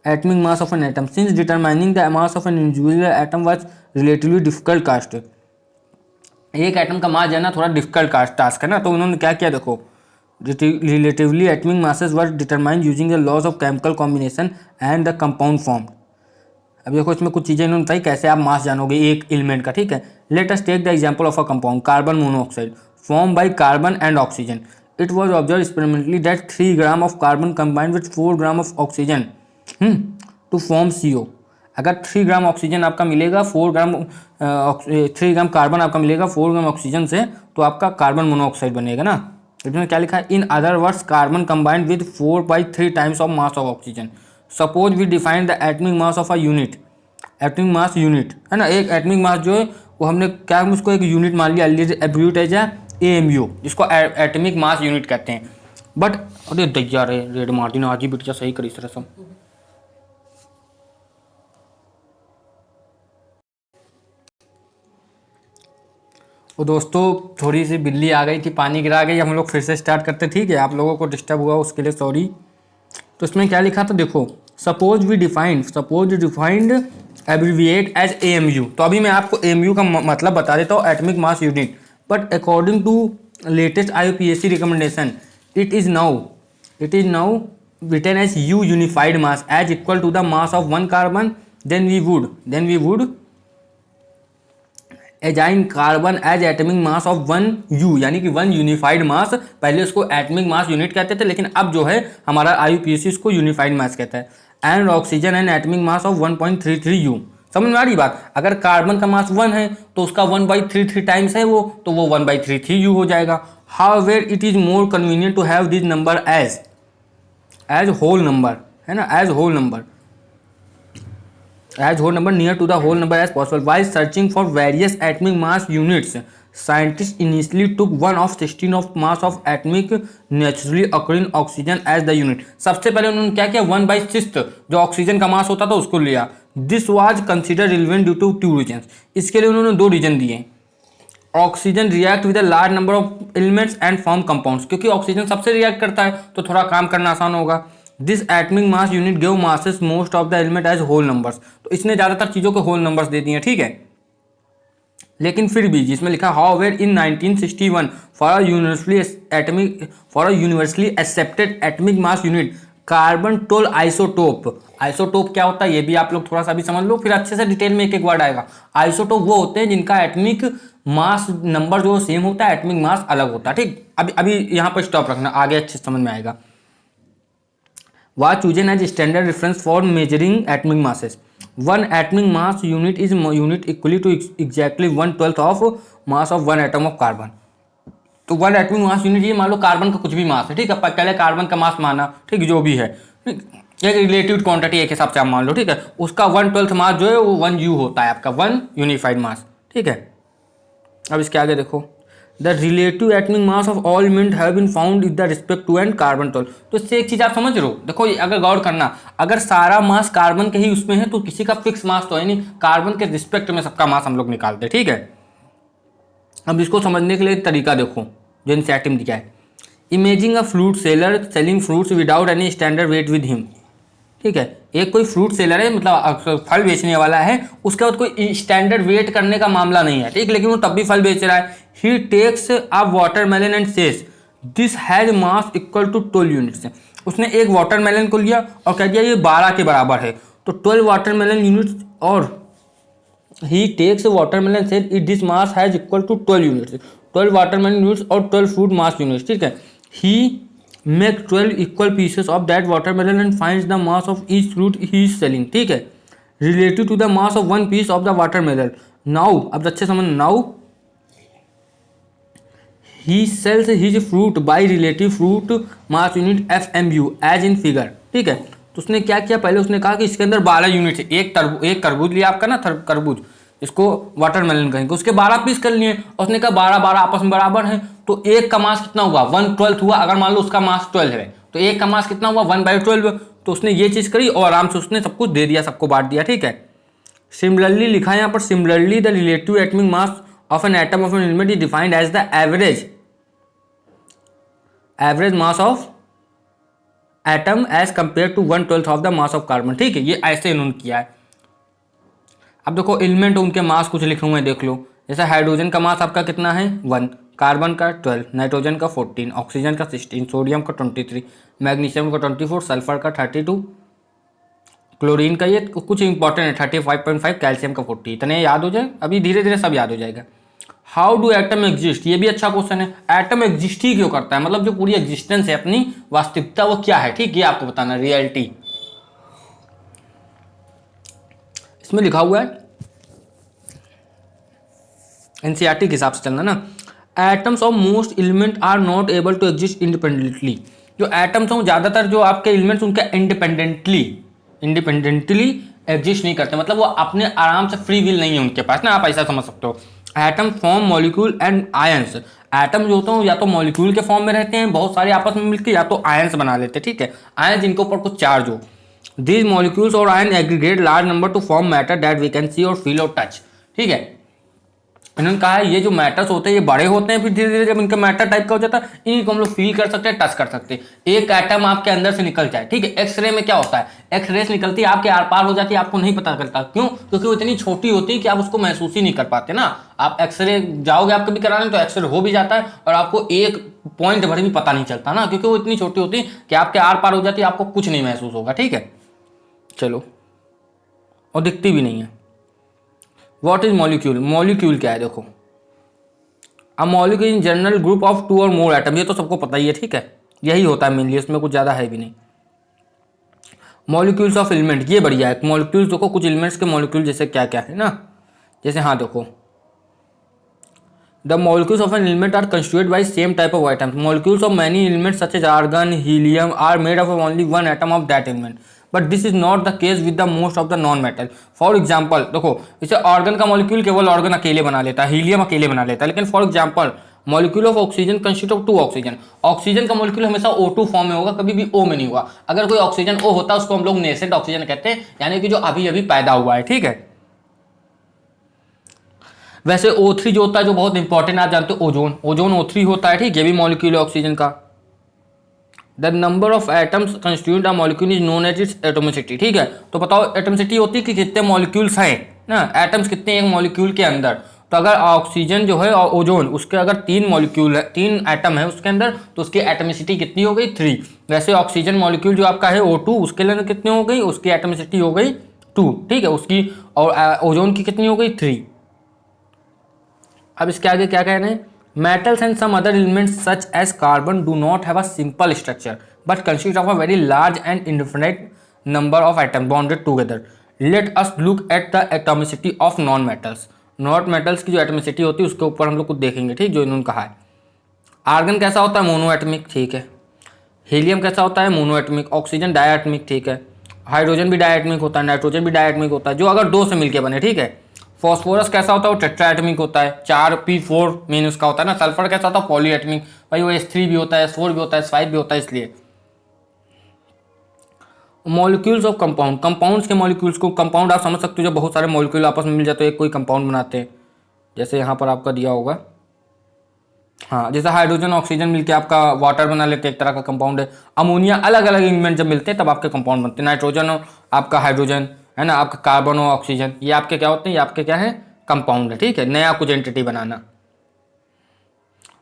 atomic mass of an atom, since determining the mass of an individual atom was relatively difficult task. एक एटम का मास जानना थोड़ा डिफिकल्ट टास्क है ना, तो उन्होंने क्या किया, देखो relatively atomic masses were determined using the laws of chemical combination and the compound form. अब देखो इसमें कुछ चीज़ें इन्होंने बताई कैसे आप मास जानोगे एक एलिमेंट का, ठीक है। Let us take the example of a compound carbon monoxide form by carbon and oxygen. It was observe experimentally that 3 gram of carbon combined with 4 gram of oxygen to form CO। अगर 3 ग्राम ऑक्सीजन आपका मिलेगा, 3 ग्राम कार्बन आपका मिलेगा 4 ग्राम ऑक्सीजन से, तो आपका कार्बन मोनोऑक्साइड बनेगा ना। इसमें क्या लिखा है, in other words carbon combined with 4/3 times of mass of oxygen. Suppose we define the atomic mass of a unit, atomic mass unit है ना, एक एटमिक मास जो है वो हमने क्या, उसको एक यूनिट मान लिया, एब्रीविएट एज AMU, जिसको एटमिक मास यूनिट कहते हैं। बट अरे दैया रे रेड मार्टिन आज ही बिटिया सही करी तरह सब। वो दोस्तों थोड़ी सी बिल्ली आ गई थी, पानी गिरा गई, हम लोग फिर से स्टार्ट करते, ठीक है। आप लोगों को डिस्टर्ब हुआ उसके लिए सॉरी। तो इसमें क्या लिखा था, देखो suppose defined abbreviate as AMU। तो अभी मैं आपको AMU का मतलब बता देता हूँ, atomic mass unit. But according to latest IUPAC recommendation, it is now written as U unified mass as equal to the mass of one carbon, then we would assign carbon as atomic mass of 1 U, यानी कि 1 यूनिफाइड मास। पहले उसको एटमिक मास यूनिट कहते थे, लेकिन अब जो है हमारा IUPAC इसको यूनिफाइड मास कहता है। And oxygen and atomic mass of 1.33 U। समझ में आ रही बात? अगर कार्बन का मास 1 है तो उसका 1/33 टाइम्स है वो, तो वो 1/33 U हो जाएगा। However it is more convenient to have this number as whole number, है ना, as whole number near to the whole number as possible. While searching for various atomic mass units, scientists initially took 1 of 16 of mass of atomic naturally occurring oxygen as the unit. सबसे पहले उन्होंने क्या किया, 1/6 जो ऑक्सीजन का मास होता था उसको लिया। This was consider relevant due to 2 reasons. इसके लिए उन्होंने 2 रीजन दिए। Oxygen react with a large number of elements and form compounds, क्योंकि ऑक्सीजन सबसे रिएक्ट करता है तो थोड़ा काम करना आसान होगा। This atomic mass unit give masses most of the element as whole numbers, तो इसने ज़्यादातर चीज़ों को होल नंबर्स दे दिए, ठीक है। लेकिन फिर भी जिसमें लिखा however in 1961 for a universally accepted atomic mass unit carbon 12 isotope. Isotope क्या होता है ये भी आप लोग थोड़ा सा भी समझ लो, फिर अच्छे से डिटेल में एक एक वर्ड आएगा। आइसोटोप वो होते हैं जिनका एटमिक मास नंबर जो सेम होता है, एटमिक मास अलग होता है, ठीक। अभी यहाँ पर स्टॉप रखना, आगे अच्छे समझ में आएगा। was chosen as standard reference for measuring atomic masses. One atomic mass unit is unit equally to exactly 1/12 of mass of one atom of carbon. तो 1 एटमिक मास यूनिट ये मान लो कार्बन का कुछ भी मास है, ठीक है, पहले कार्बन का मास माना, ठीक, जो भी है, ठीक? एक रिलेटिव क्वांटिटी एक हिसाब से आप मान लो, ठीक है, उसका 1/12 मास जो है वो 1U होता है आपका, 1 यूनिफाइड मास, ठीक है। अब इसके आगे देखो, the relative atomic mass of all element have been found with the respect to and carbon 12। तो इससे एक चीज़ आप समझ रहे हो, देखो अगर गौर करना, अगर सारा मास कार्बन के ही उसमें है तो किसी का फिक्स मास तो है नहीं, कार्बन के रिस्पेक्ट में सबका मास हम लोग निकालते हैं, ठीक है। अब इसको समझने के लिए तरीका देखो जो एनसीईआरटी में दिया है। Imagine a fruit seller selling fruits without any standard weight with him, ठीक है। एक कोई फ्रूट सेलर है, मतलब फल बेचने वाला है, उसके बाद कोई स्टैंडर्ड वेट करने का मामला नहीं है, ठीक, लेकिन वो तब भी फल बेच रहा है। He takes a watermelon and says this has mass equal to 12 units. उसने एक वाटरमेलन को लिया और कह दिया ये 12 के बराबर है, तो 12 वाटरमेलन यूनिट्स, और he takes watermelon says it this mass has equal to 12 units, 12 watermelon units और 12 फ्रूट मास यूनिट्स, ठीक है। ही make 12 equal pieces of that watermelon and finds the mass of each fruit he is selling, ठीक है, relative to the mass of one piece of the watermelon. Now अब अच्छे समझ, now he sells his fruit by relative fruit mass unit FMU as in figure, ठीक है। तो उसने क्या किया, पहले उसने कहा कि इसके अंदर 12 यूनिट है, एक तरबूज लिया आपका ना, तरबूज, इसको वाटरमेलन कहेंगे, उसके 12 पीस कर लिए, उसने कहा 12 आपस में बराबर हैं, तो एक का मास कितना हुआ, 1/12 हुआ। अगर मान लो उसका मास 12 है तो एक का मास कितना हुआ, 1/12। तो उसने ये चीज़ करी और आराम से उसने सब कुछ दे दिया, सबको बांट दिया, ठीक है। सिमिलरली लिखा है यहाँ पर, similarly the relative atomic mass of an atom of an element is defined as the average mass of atom as compare to 1/12 of the mass of carbon, ठीक है। ये ऐसे इन्होंने किया है। अब देखो एलिमेंट उनके मास कुछ लिखे हुए हैं, देख लो। जैसे हाइड्रोजन का मास आपका कितना है, 1, कार्बन का 12, नाइट्रोजन का 14, ऑक्सीजन का 16, सोडियम का 23, मैग्नीशियम का 24, सल्फर का 32, क्लोरीन का ये कुछ इंपॉर्टेंट है 35.5, कैल्शियम का 40। इतने याद हो जाए, अभी धीरे धीरे सब याद हो जाएगा। हाउ डू एटम एग्जिस्ट, ये भी अच्छा क्वेश्चन है। एटम एग्जिस्ट ही क्यों करता है, मतलब जो पूरी एग्जिस्टेंस है अपनी वास्तविकता वो क्या है, ठीक, ये आपको बताना, रियलिटी। इसमें लिखा हुआ है, एनसीईआरटी के हिसाब से चलना ना, atoms of most element are not able to exist independently. जो एटम्स हैं ज़्यादातर जो आपके एलिमेंट्स उनके इंडिपेंडेंटली एग्जिस्ट नहीं करते, मतलब वो अपने आराम से फ्री विल नहीं है उनके पास ना, आप ऐसा समझ सकते हो। Atom form molecule and ions, atom जो होते हैं या तो मॉलिक्यूल के फॉर्म में रहते हैं बहुत सारे आपस में मिलकर, या तो आयंस बना लेते हैं, ठीक है, आयंस जिनके ऊपर कुछ चार्ज हो। These molecules or ions aggregate large number to form matter that we can see or feel और टच, ठीक है। इन्होंने कहा है ये जो मैटर्स होते हैं ये बड़े होते हैं, फिर धीरे धीरे जब इनका मैटर टाइप का हो जाता है इन्हीं को हम लोग फील कर सकते हैं, टच कर सकते हैं। एक एटम आपके अंदर से निकल जाए, ठीक है, एक्सरे में क्या होता है, एक्सरे से निकलती है आपके आर पार हो जाती है, आपको नहीं पता चलता, क्यों, क्योंकि वो इतनी छोटी होती है कि आप उसको महसूस ही नहीं कर पाते ना। आप एक्सरे जाओगे आप कभी कराने तो एक्सरे हो भी जाता है और आपको एक पॉइंट भर भी पता नहीं चलता ना, क्योंकि वो इतनी छोटी होती है कि आपके आर पार हो जाती है, आपको कुछ नहीं महसूस होगा, ठीक है। चलो, और दिखती भी नहीं है। What is molecule? मॉलिक्यूल क्या है देखो, a molecule in general group of two or more atom, ये तो सबको पता ही है, ठीक है, यही होता है मेनली, इसमें कुछ ज़्यादा है भी नहीं। मॉलिक्यूल्स ऑफ एलिमेंट, ये बढ़िया है। मॉलिक्यूल्स देखो, कुछ एलिमेंट्स के मॉलिक्यूल जैसे क्या क्या है ना, जैसे हाँ देखो, the molecules of an element are constituted by same type of items, molecules of many elements such as argon, helium are made of only one atom of that element, but this is not the case with the most of the non metal. For example देखो, जैसे ऑर्गन का मॉलिक्यूल केवल ऑर्गन अकेले बना लेता है, हीलियम अकेले बना लेता है, लेकिन for example molecule of oxygen consist of two oxygen, oxygen का मॉलिक्यूल हमेशा O2 फॉर्म में होगा, कभी भी O में नहीं होगा। अगर कोई ऑक्सीजन O होता है उसको हम लोग नेसेंट ऑक्सीजन कहते हैं, यानी कि जो अभी अभी पैदा हुआ है, ठीक है। वैसे O3 जो होता है, जो बहुत इंपॉर्टेंट, आप जानते हो ओजोन, ओजोन O3 होता है, ठीक, ये भी मॉलिक्यूल है ऑक्सीजन का। The number of atoms constitute a molecule is known as its atomicity, ठीक है। तो बताओ एटोमिसिटी होती है कि कितने मॉलिक्यूल्स हैं ना, एटम्स कितने एक मॉलिक्यूल के अंदर। तो अगर ऑक्सीजन जो है और ओजोन, उसके अगर 3 मॉलिक्यूल है, 3 एटम है उसके अंदर, तो उसकी एटोमिसिटी कितनी हो गई? 3। वैसे ऑक्सीजन मॉलिक्यूल जो आपका है O2, उसके लिए कितनी हो गई? उसकी एटोमिसिटी हो गई 2, ठीक है, उसकी, और ओजोन की कितनी हो गई? 3। अब इसके आगे क्या कह रहे हैं? Metals and some other elements such as carbon do not have a simple structure but consist of a very large and indefinite number of atom bonded together. Let us look at the atomicity of non metals. Non metals की जो एटोमिसिटी होती है उसके ऊपर हम लोग कुछ देखेंगे, ठीक, जो इन्होंने कहा है। आर्गन कैसा होता है? मोनोएटमिक, ठीक है। हीलियम कैसा होता है? मोनोएटमिक। ऑक्सीजन डायएटमिक, ठीक है। हाइड्रोजन भी डायएटमिक होता है, नाइट्रोजन भी डायएटमिक होता है, जो अगर 2 से मिलकर बने, ठीक है। फॉस्फोरस कैसा होता है? वो टेट्राएटमिक होता है, 4p4 मेन उसका होता है ना। सल्फर कैसा होता है? पॉलीएटमिक, भाई वो S3 भी होता है, S4 भी होता है, S5 भी होता है, इसलिए। मॉलिक्यूल्स ऑफ कंपाउंड, कंपाउंड्स के मॉलिक्यूल्स को, कंपाउंड आप समझ सकते हो जब बहुत सारे मॉलिक्यूल आपस में मिल जाते हैं, एक कोई कंपाउंड बनाते हैं, जैसे यहाँ पर आपका दिया होगा, हाँ, जैसे हाइड्रोजन ऑक्सीजन मिलकर आपका वाटर बना लेते हैं, एक तरह का कंपाउंड है। अमोनिया, अलग अलग एलिमेंट जब मिलते हैं तब आपके कंपाउंड बनते हैं। नाइट्रोजन और आपका हाइड्रोजन है ना, आपका कार्बन और ऑक्सीजन, ये आपके क्या होते हैं? ये आपके क्या है? कंपाउंड है, ठीक है, नया कुछ एंटिटी बनाना।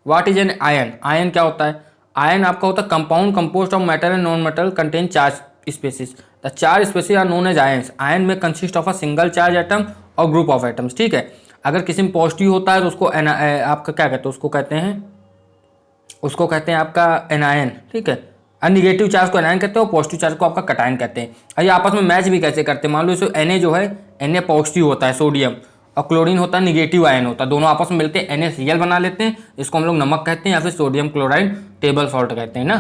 What is an ion? Ion क्या होता है? आयन आपका होता है compound composed of metal and non metal contain charge species. The charge species are known as ions. Ion में consist of a single charge atom और ग्रुप ऑफ एटम्स, ठीक है। अगर किसी में पॉजिटिव होता है तो उसको आपका क्या कहते हैं? उसको कहते हैं आपका एनायन, ठीक है। और निगेटिव चार्ज को एनायन कहते हैं और पॉजिटिव चार्ज को आपका कटायन कहते हैं। और ये आपस में मैच भी कैसे करते हैं? मान लो इसे Na जो है, Na पॉजिटिव होता है सोडियम, और क्लोरीन होता है निगेटिव आयन होता है, दोनों आपस में मिलते हैं NaCl बना लेते हैं, इसको हम लोग नमक कहते हैं या फिर सोडियम क्लोराइड टेबल सॉल्ट कहते हैं ना।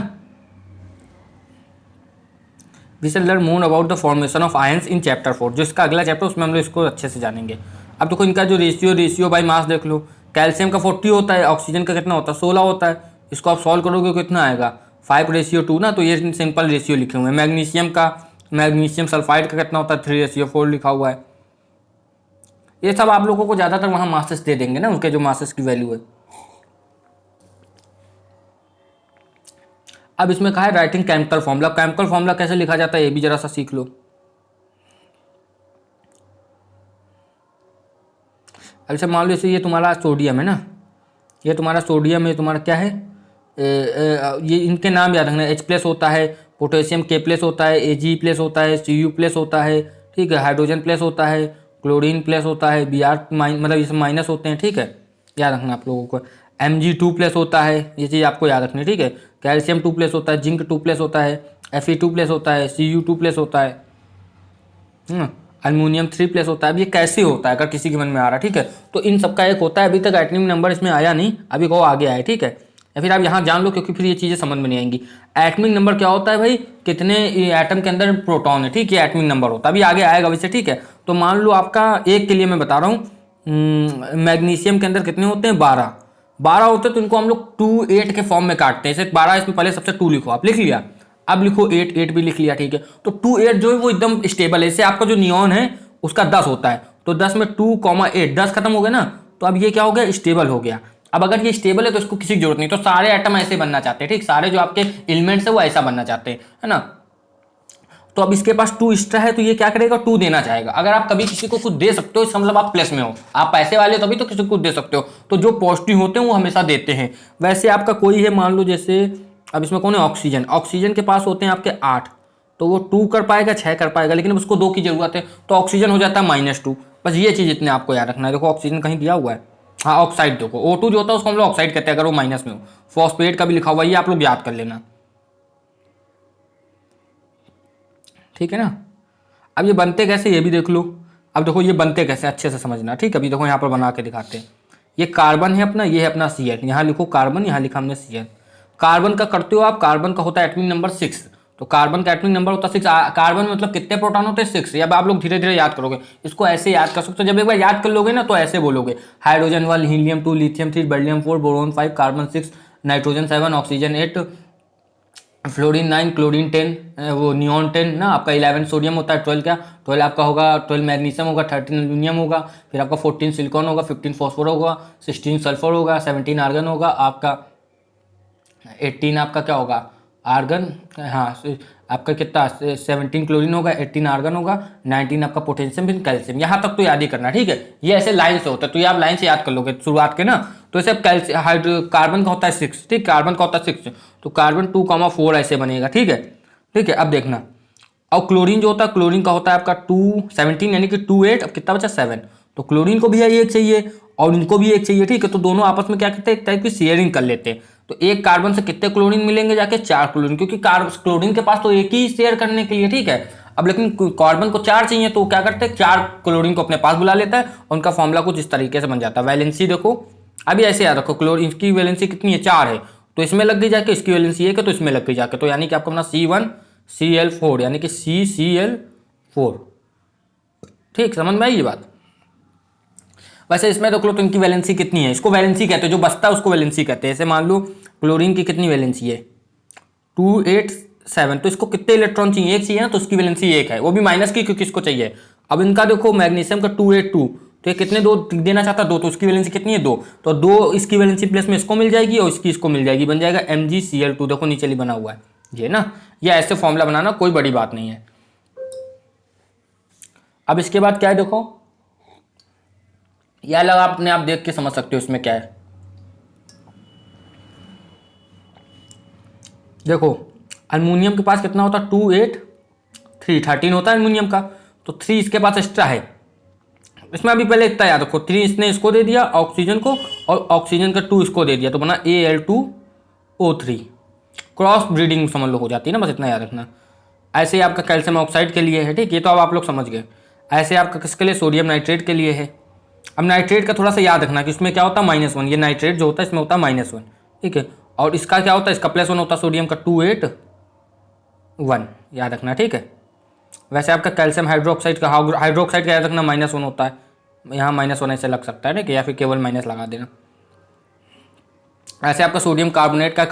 We shall learn more about the formation of ions in chapter 4, जो इसका अगला चैप्टर, उसमें हम लोग इसको अच्छे से जानेंगे। अब देखो इनका जो रेशियो बाई मास देख लो, कैल्शियम का 40 होता है, ऑक्सीजन का कितना होता है? 16 होता है। इसको आप सॉल्व करोगे कितना आएगा? 5:2 ना, तो ये सिंपल रेशियो लिखे हुए हैं। मैग्नीशियम सल्फाइड का कितना होता है? 3:4 लिखा हुआ है। ये सब आप लोगों को ज़्यादातर वहाँ मासेस दे देंगे ना, उनके जो मासेस की वैल्यू है। अब इसमें कहा है writing chemical formula. Chemical formula कैसे लिखा जाता है ये भी जरा सा सीख लो। अब जैसे मान लो जैसे ये तुम्हारा सोडियम है ना, ये तुम्हारा सोडियम है, तुम्हारा क्या है? ये इनके नाम याद रखना। H+ होता है, पोटेशियम K+ होता है, Ag+ होता है, Cu+ होता है, ठीक है, हाइड्रोजन प्लस होता है, क्लोरीन प्लस होता है, Br मतलब ये सब माइनस होते हैं, ठीक है, याद रखना आप लोगों को। Mg2+ होता है, ये चीज़ आपको याद रखनी है, ठीक है। कैल्शियम 2+ होता है, जिंक 2+ होता है, Fe2+ होता है, Cu2+ होता है, अल्मोनियम 3+ होता है। अब ये कैसे होता है अगर किसी के मन में आ रहा है, ठीक है, तो इन सबका एक होता है। अभी तक एटॉमिक नंबर इसमें आया नहीं, अभी को आगे आए, ठीक है, या फिर आप यहाँ जान लो क्योंकि फिर ये चीज़ें समझ में नहीं आएंगी। एटॉमिक नंबर क्या होता है भाई? कितने एटम के अंदर प्रोटॉन है, ठीक है, एटॉमिक नंबर होता है, अभी आगे आएगा वैसे, ठीक है। तो मान लो आपका एक के लिए मैं बता रहा हूँ, मैग्नीशियम के अंदर कितने होते हैं? 12 होते हैं, तो इनको हम लोग 2 8 के फॉर्म में काटते हैं। जैसे 12, इसमें पहले सबसे 2 लिखो, आप लिख लिया, अब लिखो 8 भी लिख लिया, ठीक है। तो 2 8 जो है वो एकदम स्टेबल है। जैसे आपका जो नियॉन है उसका 10 होता है, तो 10 में 2, 8, 10 खत्म हो गया ना, तो अब ये क्या हो गया? स्टेबल हो गया। अब अगर ये स्टेबल है तो इसको किसी की जरूरत नहीं, तो सारे एटम ऐसे बनना चाहते हैं, ठीक, सारे जो आपके एलिमेंट्स है वो ऐसा बनना चाहते हैं, है ना। तो अब इसके पास 2 एक्स्ट्रा है, तो ये क्या करेगा? 2 देना चाहेगा। अगर आप कभी किसी को कुछ दे सकते हो, इसका मतलब आप प्लस में हो, आप पैसे वाले हो तभी तो किसी को कुछ दे सकते हो। तो जो पॉजिटिव होते हैं वो हमेशा देते हैं। वैसे आपका कोई है, मान लो जैसे अब इसमें कौन है? ऑक्सीजन। ऑक्सीजन के पास होते हैं आपके 8, तो वो 2 कर पाएगा, 6 कर पाएगा, लेकिन उसको 2 की जरूरत है, तो ऑक्सीजन हो जाता है -2। बस ये चीज़ इतने आपको याद रखना है। देखो ऑक्सीजन कहीं दिया हुआ है, हाँ ऑक्साइड, देखो O2 जो होता है उसको हम लोग ऑक्साइड कहते हैं अगर वो माइनस में हो। फॉस्फेट का भी लिखा हुआ है, ये आप लोग याद कर लेना, ठीक है ना। अब ये बनते कैसे ये भी देख लो। अब देखो ये बनते कैसे अच्छे से समझना, ठीक है। अभी देखो यहाँ पर बना के दिखाते हैं। ये कार्बन है अपना, ये है अपना Cl, यहाँ लिखो कार्बन, यहाँ लिखा हमने Cl। कार्बन का करते हो आप, कार्बन का होता है एटॉमिक नंबर 6, तो कार्बन का एटॉमिक नंबर होता है 6। कार्बन में मतलब कितने प्रोटॉन होते हैं 6। अब आप लोग धीरे धीरे याद करोगे, इसको ऐसे याद कर सकते हो। जब एक बार याद कर लोगे ना तो ऐसे बोलोगे, hydrogen 1, helium 2, lithium 3, beryllium 4, boron 5, carbon 6, nitrogen 7, oxygen 8, fluorine 9, chlorine 10, वो नियॉन 10 ना आपका, 11 सोडियम होता है, 12 क्या 12 आपका होगा, 12 मैग्नीशियम होगा, 13 एल्यूमिनियम होगा, फिर आपका 14 सिलिकॉन होगा, 15 फॉस्फोर होगा, 16 सल्फर होगा, 17 आर्गन होगा आपका, 18 आपका क्या होगा आर्गन, हाँ आपका कितना 17 क्लोरीन होगा, 18 आर्गन होगा, 19 आपका पोटेशियम, फिर कैल्शियम। यहाँ तक तो याद ही करना, ठीक है। ये ऐसे लाइन से होता है, तो ये आप लाइन से याद कर लोगे शुरुआत के ना। तो ऐसे कार्बन का होता है 6, ठीक, कार्बन का होता है 6, तो कार्बन 2,4 ऐसे बनेगा, ठीक है, ठीक है। अब देखना, और क्लोरीन जो होता है, क्लोरीन का होता है आपका 217, यानी कि 28, अब कितना बचा 7, तो क्लोरीन को भी एक चाहिए और इनको भी एक चाहिए, ठीक है। तो दोनों आपस में क्या करते हैं, एक टाइप की शेयरिंग कर लेते हैं। तो एक कार्बन से कितने क्लोरीन मिलेंगे जाके 4 क्लोरीन, क्योंकि क्लोरीन के पास तो एक ही शेयर करने के लिए, ठीक है। अब लेकिन कार्बन को 4 चाहिए, तो क्या करते हैं 4 क्लोरीन को अपने पास बुला लेता है और उनका फॉर्मूला कुछ इस तरीके से बन जाता है। वैलेंसी देखो, अभी ऐसे याद रखो, क्लोरीन की वैलेंसी कितनी है 4 है, तो इसमें लग गई जाके, इसकी वैलेंसी 1 है तो इसमें लग गई जाके, तो यानी कि आपका अपना C1Cl4, यानी कि CCl4, ठीक, समझ में आई ये बात। वैसे इसमें देख लो तो इनकी वैलेंसी कितनी है, इसको वैलेंसी कहते हैं, जो बचता है उसको वैलेंसी कहते हैं। ऐसे मान लो क्लोरीन की कितनी वैलेंसी है 287, तो इसको कितने इलेक्ट्रॉन चाहिए, एक चाहिए ना, तो उसकी वैलेंसी 1 है, वो भी माइनस की क्योंकि इसको चाहिए। अब इनका देखो मैग्नीशियम का 282, तो ये कितने 2 देना चाहता है 2, तो उसकी वैलेंसी कितनी है 2, तो 2 इसकी वैलेंसी प्लस में इसको मिल जाएगी और इसकी इसको मिल जाएगी, बन जाएगा MgCl2। देखो नीचे बना हुआ है ये ना, ये ऐसे फॉर्मूला बनाना कोई बड़ी बात नहीं है। अब इसके बाद क्या है देखो, यह लगा अपने आप देख के समझ सकते हो इसमें क्या है। देखो अल्युमिनियम के पास कितना होता है 283, 13 होता है अल्युमिनियम का, तो 3 इसके पास एक्स्ट्रा है। इसमें अभी पहले इतना याद रखो, 3 इसने इसको दे दिया ऑक्सीजन को, और ऑक्सीजन का 2 इसको दे दिया, तो बना Al2O3। क्रॉस ब्रीडिंग समझ लो हो जाती है ना, बस इतना याद रखना। ऐसे ही आपका कैल्शियम ऑक्साइड के लिए है, ठीक, ये तो अब आप लोग समझ गए। ऐसे आपका किसके लिए, सोडियम नाइट्रेट के लिए है। अब नाइट्रेट का थोड़ा सा याद रखना कि इसमें क्या होता है -1, ये नाइट्रेट जो होता है इसमें होता है -1, ठीक है। और इसका क्या होता है, इसका +1 होता है, सोडियम का 281, याद रखना, ठीक है। वैसे आपका कैल्शियम हाइड्रोक्साइड का याद रखना -1 होता है, यहाँ -1 ऐसे लग सकता है, ठीक है, या फिर केवल माइनस लगा देना। ऐसे आपका सोडियम कार्बोनेट का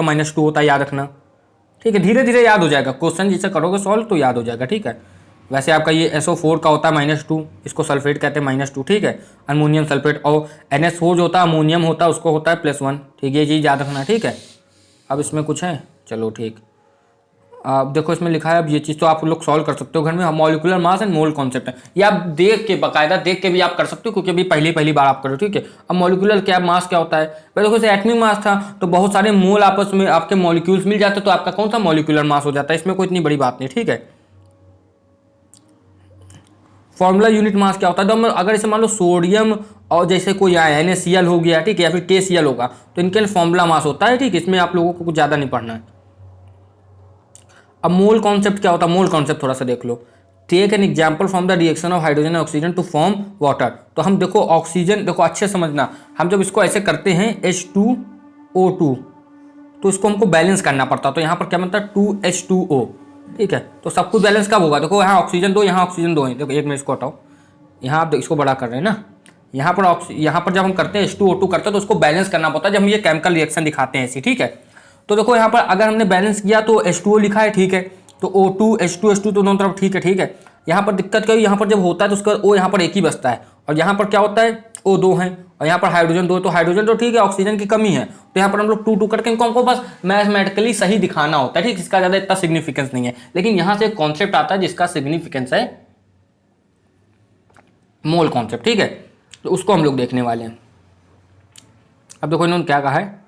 -2 होता है, याद रखना, ठीक है। धीरे धीरे याद हो जाएगा, क्वेश्चन जिसे करोगे सॉल्व तो याद हो जाएगा, ठीक है। वैसे आपका ये SO4 का होता है -2, इसको सल्फेट कहते हैं -2, ठीक है, अमोनियम सल्फेट। और NH4 जो होता है अमोनियम होता है, उसको होता है +1, ठीक है, ये चीज़ याद रखना, ठीक है। अब इसमें कुछ है, चलो ठीक, अब देखो इसमें लिखा है, अब ये चीज़ तो आप लोग सॉल्व कर सकते हो घर में। Molecular mass and mole concept है, ये आप देख के बाकायदा देख के भी आप कर सकते हो, क्योंकि अभी पहली बार आप करो, ठीक है। अब मॉलिक्यूलर क्या मास क्या होता है, पहले देखो एटॉमिक मास था, तो बहुत सारे मोल आपस में आपके मॉलिक्यूल्स मिल जाते, तो आपका कौन सा मॉलिक्यूलर मास हो जाता है, इसमें कोई इतनी बड़ी बात नहीं, ठीक है। फॉर्मूला यूनिट मास क्या होता है, तो अगर इसे मान लो सोडियम और जैसे कोई NaCl हो गया, ठीक है, या फिर KCl होगा, तो इनके फॉर्मूला मास होता है, ठीक है। इसमें आप लोगों को कुछ ज़्यादा नहीं पढ़ना है। अब मोल कॉन्सेप्ट क्या होता है, मोल कॉन्सेप्ट थोड़ा सा देख लो। Take an example from the reaction of hydrogen and oxygen to form water. तो हम देखो ऑक्सीजन, देखो अच्छे समझना, हम जब इसको ऐसे करते हैं H2O2, तो इसको हमको बैलेंस करना पड़ता है, तो यहाँ पर क्या बनता है 2H2O, ठीक है। तो सब कुछ बैलेंस कब होगा, देखो यहाँ ऑक्सीजन 2, यहाँ ऑक्सीजन 2 है, देखो एक मिनट इसको हटाओ, यहाँ आप इसको बड़ा कर रहे हैं ना, यहाँ पर जब हम करते हैं H2O2 करते हैं, तो उसको बैलेंस करना पड़ता है जब हम ये केमिकल रिएक्शन दिखाते हैं ऐसी, ठीक है। तो देखो यहाँ पर अगर हमने बैलेंस किया तो H2O लिखा है, ठीक है, तो O2 H2 तो दोनों तरफ ठीक है। यहाँ पर दिक्कत क्या हुई, यहाँ पर जब होता है तो उसका O यहाँ पर एक ही बचता है, और यहाँ पर क्या होता है O2 है, और यहाँ पर हाइड्रोजन 2, तो हाइड्रोजन तो ठीक है, ऑक्सीजन की कमी है, तो यहाँ पर हम लोग 2 करके इनको हमको बस मैथमेटिकली सही दिखाना होता है, ठीक, इसका ज़्यादा इतना सिग्निफिकेंस नहीं है। लेकिन यहाँ से एक कॉन्सेप्ट आता है जिसका सिग्निफिकेंस है मोल कॉन्सेप्ट, ठीक है, तो उसको हम लोग देखने वाले हैं। अब देखो इन्होंने क्या कहा है,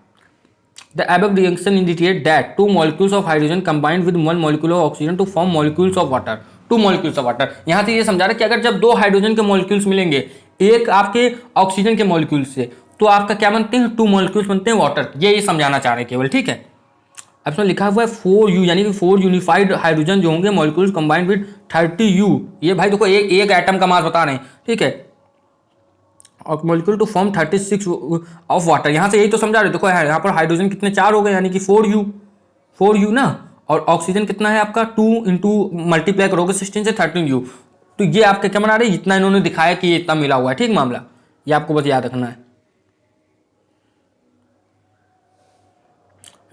The above reaction indicate that 2 molecules of hydrogen combined with 1 molecule of oxygen to form molecules of water. 2 molecules of water. यहाँ से ये समझा रहा है कि अगर जब 2 हाइड्रोजन के मॉलिक्यूल्स मिलेंगे एक आपके ऑक्सीजन के मॉलिक्यूल से, तो आपका क्या बनते हैं, 2 मॉलिक्यूल्स बनते हैं वाटर। ये समझाना चाह रहे हैं केवल, ठीक है। अब इसमें लिखा हुआ है 4U, यानी कि 4 यूनिफाइड हाइड्रोजन जो होंगे मॉलिक्यूल्स कंबाइंड विद 30U। ये भाई देखो एक एटम का मास बता रहे हैं, ठीक है, और molecule to form 36 of water. यहाँ से यही तो समझा रहे, देखो यहाँ पर हाइड्रोजन कितने 4 हो गए, यानी कि 4U ना, और ऑक्सीजन कितना है आपका 2 इंटू मल्टीप्लाई करोगे 16 से 13U। तो ये आपका क्या बना रहे, इतना इन्होंने दिखाया कि ये इतना मिला हुआ है, ठीक मामला, ये आपको बस याद रखना है।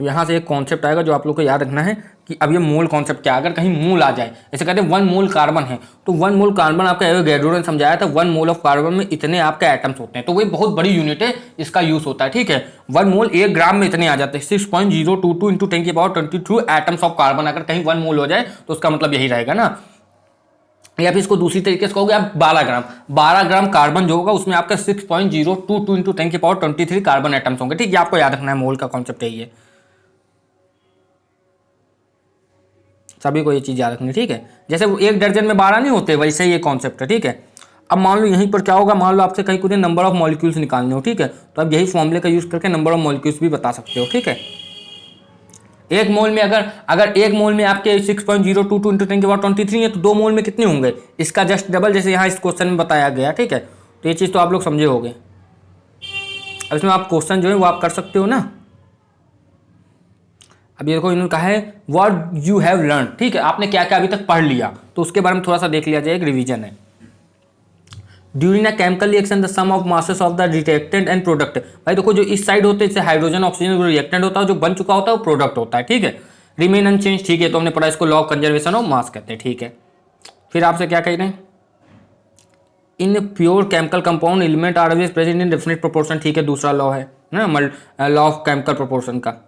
यहाँ से एक कॉन्सेप्ट आएगा जो आप लोग को याद रखना है कि अब ये मोल कॉन्सेप्ट क्या है। अगर कहीं मोल आ जाए, जैसे कहते हैं 1 मोल कार्बन है, तो 1 मोल कार्बन आपका एवोगैड्रो ने समझाया था 1 मोल ऑफ कार्बन में इतने आपके एटम्स होते हैं, तो वही बहुत बड़ी यूनिट है, इसका यूज होता है, ठीक है। 1 मोल 1 ग्राम में इतने आ जाते हैं, 6.022 इंटू 10⁻22 एटम्स ऑफ कार्बन। अगर कहीं 1 मोल हो जाए तो उसका मतलब यही रहेगा ना। या फिर इसको दूसरी तरीके से कहोगे आप 12 ग्राम कार्बन जो होगा उसमें आपका 6.022 इंटू 10⁻23 कार्बन एटम्स होंगे, ठीक है। आपको याद रखना है, मोल का कॉन्सेप्ट यही है, सभी को ये चीज़ याद रखनी है, ठीक है। जैसे वो 1 दर्जन में 12 नहीं होते, वैसे ही ये कॉन्सेप्ट है, ठीक है। अब मान लो यहीं पर क्या होगा, मान लो आपसे कहीं कुछ नंबर ऑफ मॉलिक्यूल्स निकालने हो, ठीक है, तो अब यही फॉर्मूले का यूज करके नंबर ऑफ मॉलिक्यूल्स भी बता सकते हो, ठीक है। एक मोल में अगर एक मोल में आपके 6.022 इंटू 10⁻23 है, तो 2 मोल में कितने होंगे, इसका जस्ट डबल, जैसे यहाँ इस क्वेश्चन में बताया गया, ठीक है। तो ये चीज़ तो आप लोग समझे होगे। अब इसमें आप क्वेश्चन जो है वो आप कर सकते हो ना। अब ये देखो इन्होंने कहा है व्हाट यू हैव लर्न, ठीक है, आपने क्या क्या अभी तक पढ़ लिया, तो उसके बारे में थोड़ा सा देख लिया जाए, एक रिवीजन है। During a chemical reaction the sum of masses of the reactant and product. भाई देखो जो इस साइड होते हैं जैसे हाइड्रोजन ऑक्सीजन जो रिएक्टेंट होता है, जो बन चुका होता है वो प्रोडक्ट होता है, ठीक है। रिमेन अनचेंज, ठीक है, तो हमने पढ़ा इसको लॉ ऑफ कंजर्वेशन ऑफ मास कहते हैं, ठीक है। फिर आपसे क्या कह रहे हैं, in pure chemical compound element are always present in definite proportion, ठीक है, दूसरा लॉ है ना, लॉ ऑफ केमिकल प्रोपोर्शन का,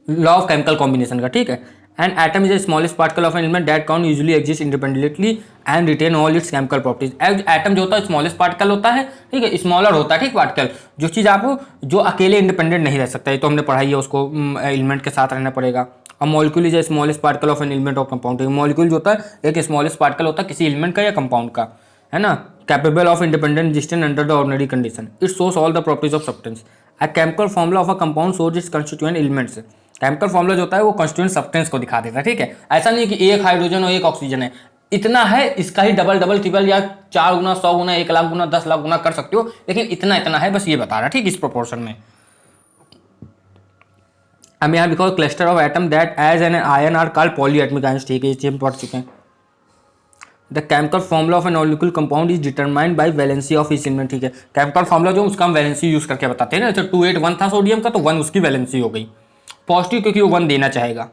लॉ ऑफ केमिकल कॉम्बिनेशन का, ठीक है। And atom is the smallest particle of an element that can usually exist independently and retain all its chemical properties. Atom जो होता है स्मॉलेस्ट पार्टिकल होता है, ठीक है, स्मॉलर होता है, ठीक, पार्टिकल, जो चीज़ आपको जो अकेले इंडिपेंडेंट नहीं रह सकता है, तो हमने पढ़ाई है, उसको एलिमेंट के साथ रहना पड़ेगा। और molecule is the smallest particle of an element और कंपाउंड। मॉलिक्यूल जो होता है एक स्मॉलेस्ट पार्टिकल होता है किसी एलिमेंट का या कंपाउंड का, है ना, capable of independent existence under the ordinary condition. It shows all the properties of substance. A chemical formula of a compound shows it's constituent elements. Chemical formula जो होता है वो कंस्टिट्यूएंट सब्सटेंस को दिखा देता है, ठीक है। ऐसा नहीं कि एक हाइड्रोजन और एक ऑक्सीजन है, इतना है, इसका ही डबल डबल ट्रिपल या 4 गुना 100 गुना 1 लाख गुना 10 लाख गुना कर सकते हो, लेकिन इतना इतना है, बस ये बता रहा है, ठीक, इस प्रोपोर्शन में। अब यहाँ लिखा cluster of atom that as an ion are called polyatomic ions, ठीक है, ये चीज हम पढ़ चुके हैं। The chemical formula of an molecule compound is determined by valency of each element, ठीक है। केमिकल फॉर्मूला जो उसका हम वैलेंसी यूज करके बताते हैं ना, जैसे 281 था सोडियम का, तो 1 उसकी वैलेंसी हो गई पॉजिटिव, क्योंकि वो 1 देना चाहेगा,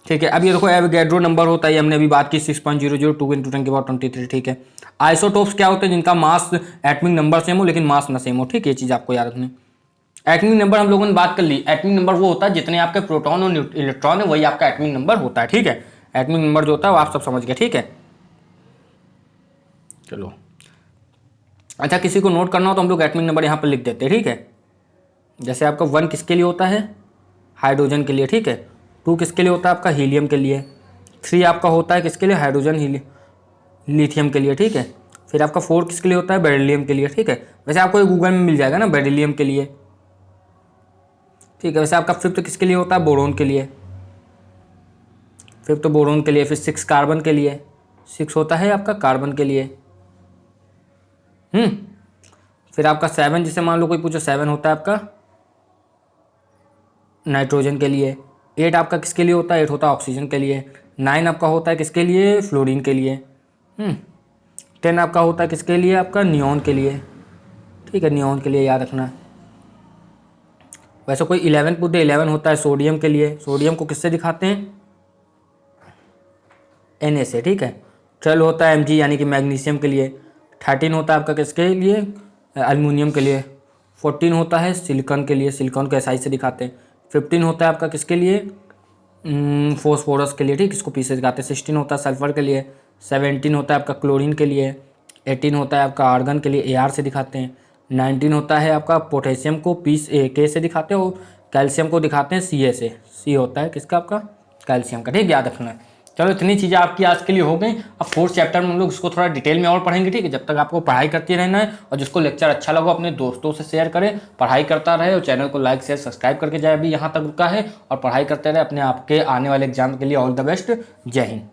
ठीक है। अब ये देखो एवोगैड्रो नंबर होता है, हमने अभी बात की 6.002 इंटू 10⁻23, ठीक है। आइसोटोप्स क्या होते हैं, जिनका मास एटमिक नंबर सेम हो लेकिन मास ना सेम हो, ठीक है, ये चीज़ आपको याद रखनी। एटमिक नंबर हम लोगों ने बात कर ली, एटमिक नंबर वो होता है जितने आपके प्रोटॉन और इलेक्ट्रॉन है, वही आपका एटमिक नंबर होता है, ठीक है। एटमिक नंबर जो होता है वो आप सब समझ गए, ठीक है। चलो, अच्छा, किसी को नोट करना हो तो हम लोग एटमिक नंबर यहाँ पर लिख देते हैं, ठीक है। जैसे आपका 1 किसके लिए होता है, हाइड्रोजन के लिए, ठीक है। 2 किसके लिए होता है आपका, हीलियम के लिए। 3 आपका होता है किसके लिए, हाइड्रोजन लिथियम के लिए, ठीक है। फिर आपका 4 किसके लिए होता है, बेरिलियम के लिए, ठीक है। वैसे आपको ये गूगल में मिल जाएगा ना, बेरिलियम के लिए, ठीक है। वैसे आपका 5th किसके लिए होता है, बोरोन के लिए, 5th बोरोन के लिए। फिर 6 कार्बन के लिए, 6 होता है आपका कार्बन के लिए। फिर आपका 7, जिसे मान लो कोई पूछो, 7 होता है आपका नाइट्रोजन के लिए। 8 आपका किसके लिए होता है, 8 होता है ऑक्सीजन के लिए। 9 आपका होता है किसके लिए, फ्लोरीन के लिए। 10 आपका होता है किसके लिए, आपका नियॉन के लिए, ठीक है, नियॉन के लिए याद रखना। वैसे कोई 11 पूछे, 11 होता है सोडियम के लिए। सोडियम को किससे दिखाते हैं, Na से, ठीक है। 12 होता है Mg यानी कि मैग्नीशियम के लिए। 13 होता है आपका किसके लिए, एल्युमिनियम के लिए। 14 होता है सिलिकॉन के लिए, सिलिकॉन को SI से दिखाते हैं। 15 होता है आपका किसके लिए, फॉस्फोरस के लिए, ठीक, इसको पी से दिखाते हैं। 16 होता है सल्फर के लिए। 17 होता है आपका क्लोरीन के लिए। 18 होता है आपका आर्गन के लिए, AR से दिखाते हैं। 19 होता है आपका पोटेशियम को K से दिखाते हैं, और कैल्शियम को दिखाते हैं Ca से। C होता है किसका, आपका कैल्शियम का, ठीक, याद रखना है। चलो इतनी चीज़ें आपकी आज के लिए हो गई। अब फोर्थ चैप्टर में हम लोग इसको थोड़ा डिटेल में और पढ़ेंगे, ठीक है। जब तक आपको पढ़ाई करते रहना है, और जिसको लेक्चर अच्छा लगा अपने दोस्तों से शेयर करें, पढ़ाई करता रहे और चैनल को लाइक शेयर सब्सक्राइब करके जाए। अभी यहाँ तक रुका है और पढ़ाई करते रहे। अपने आपके आने वाले एग्जाम के लिए ऑल द बेस्ट। जय हिंद।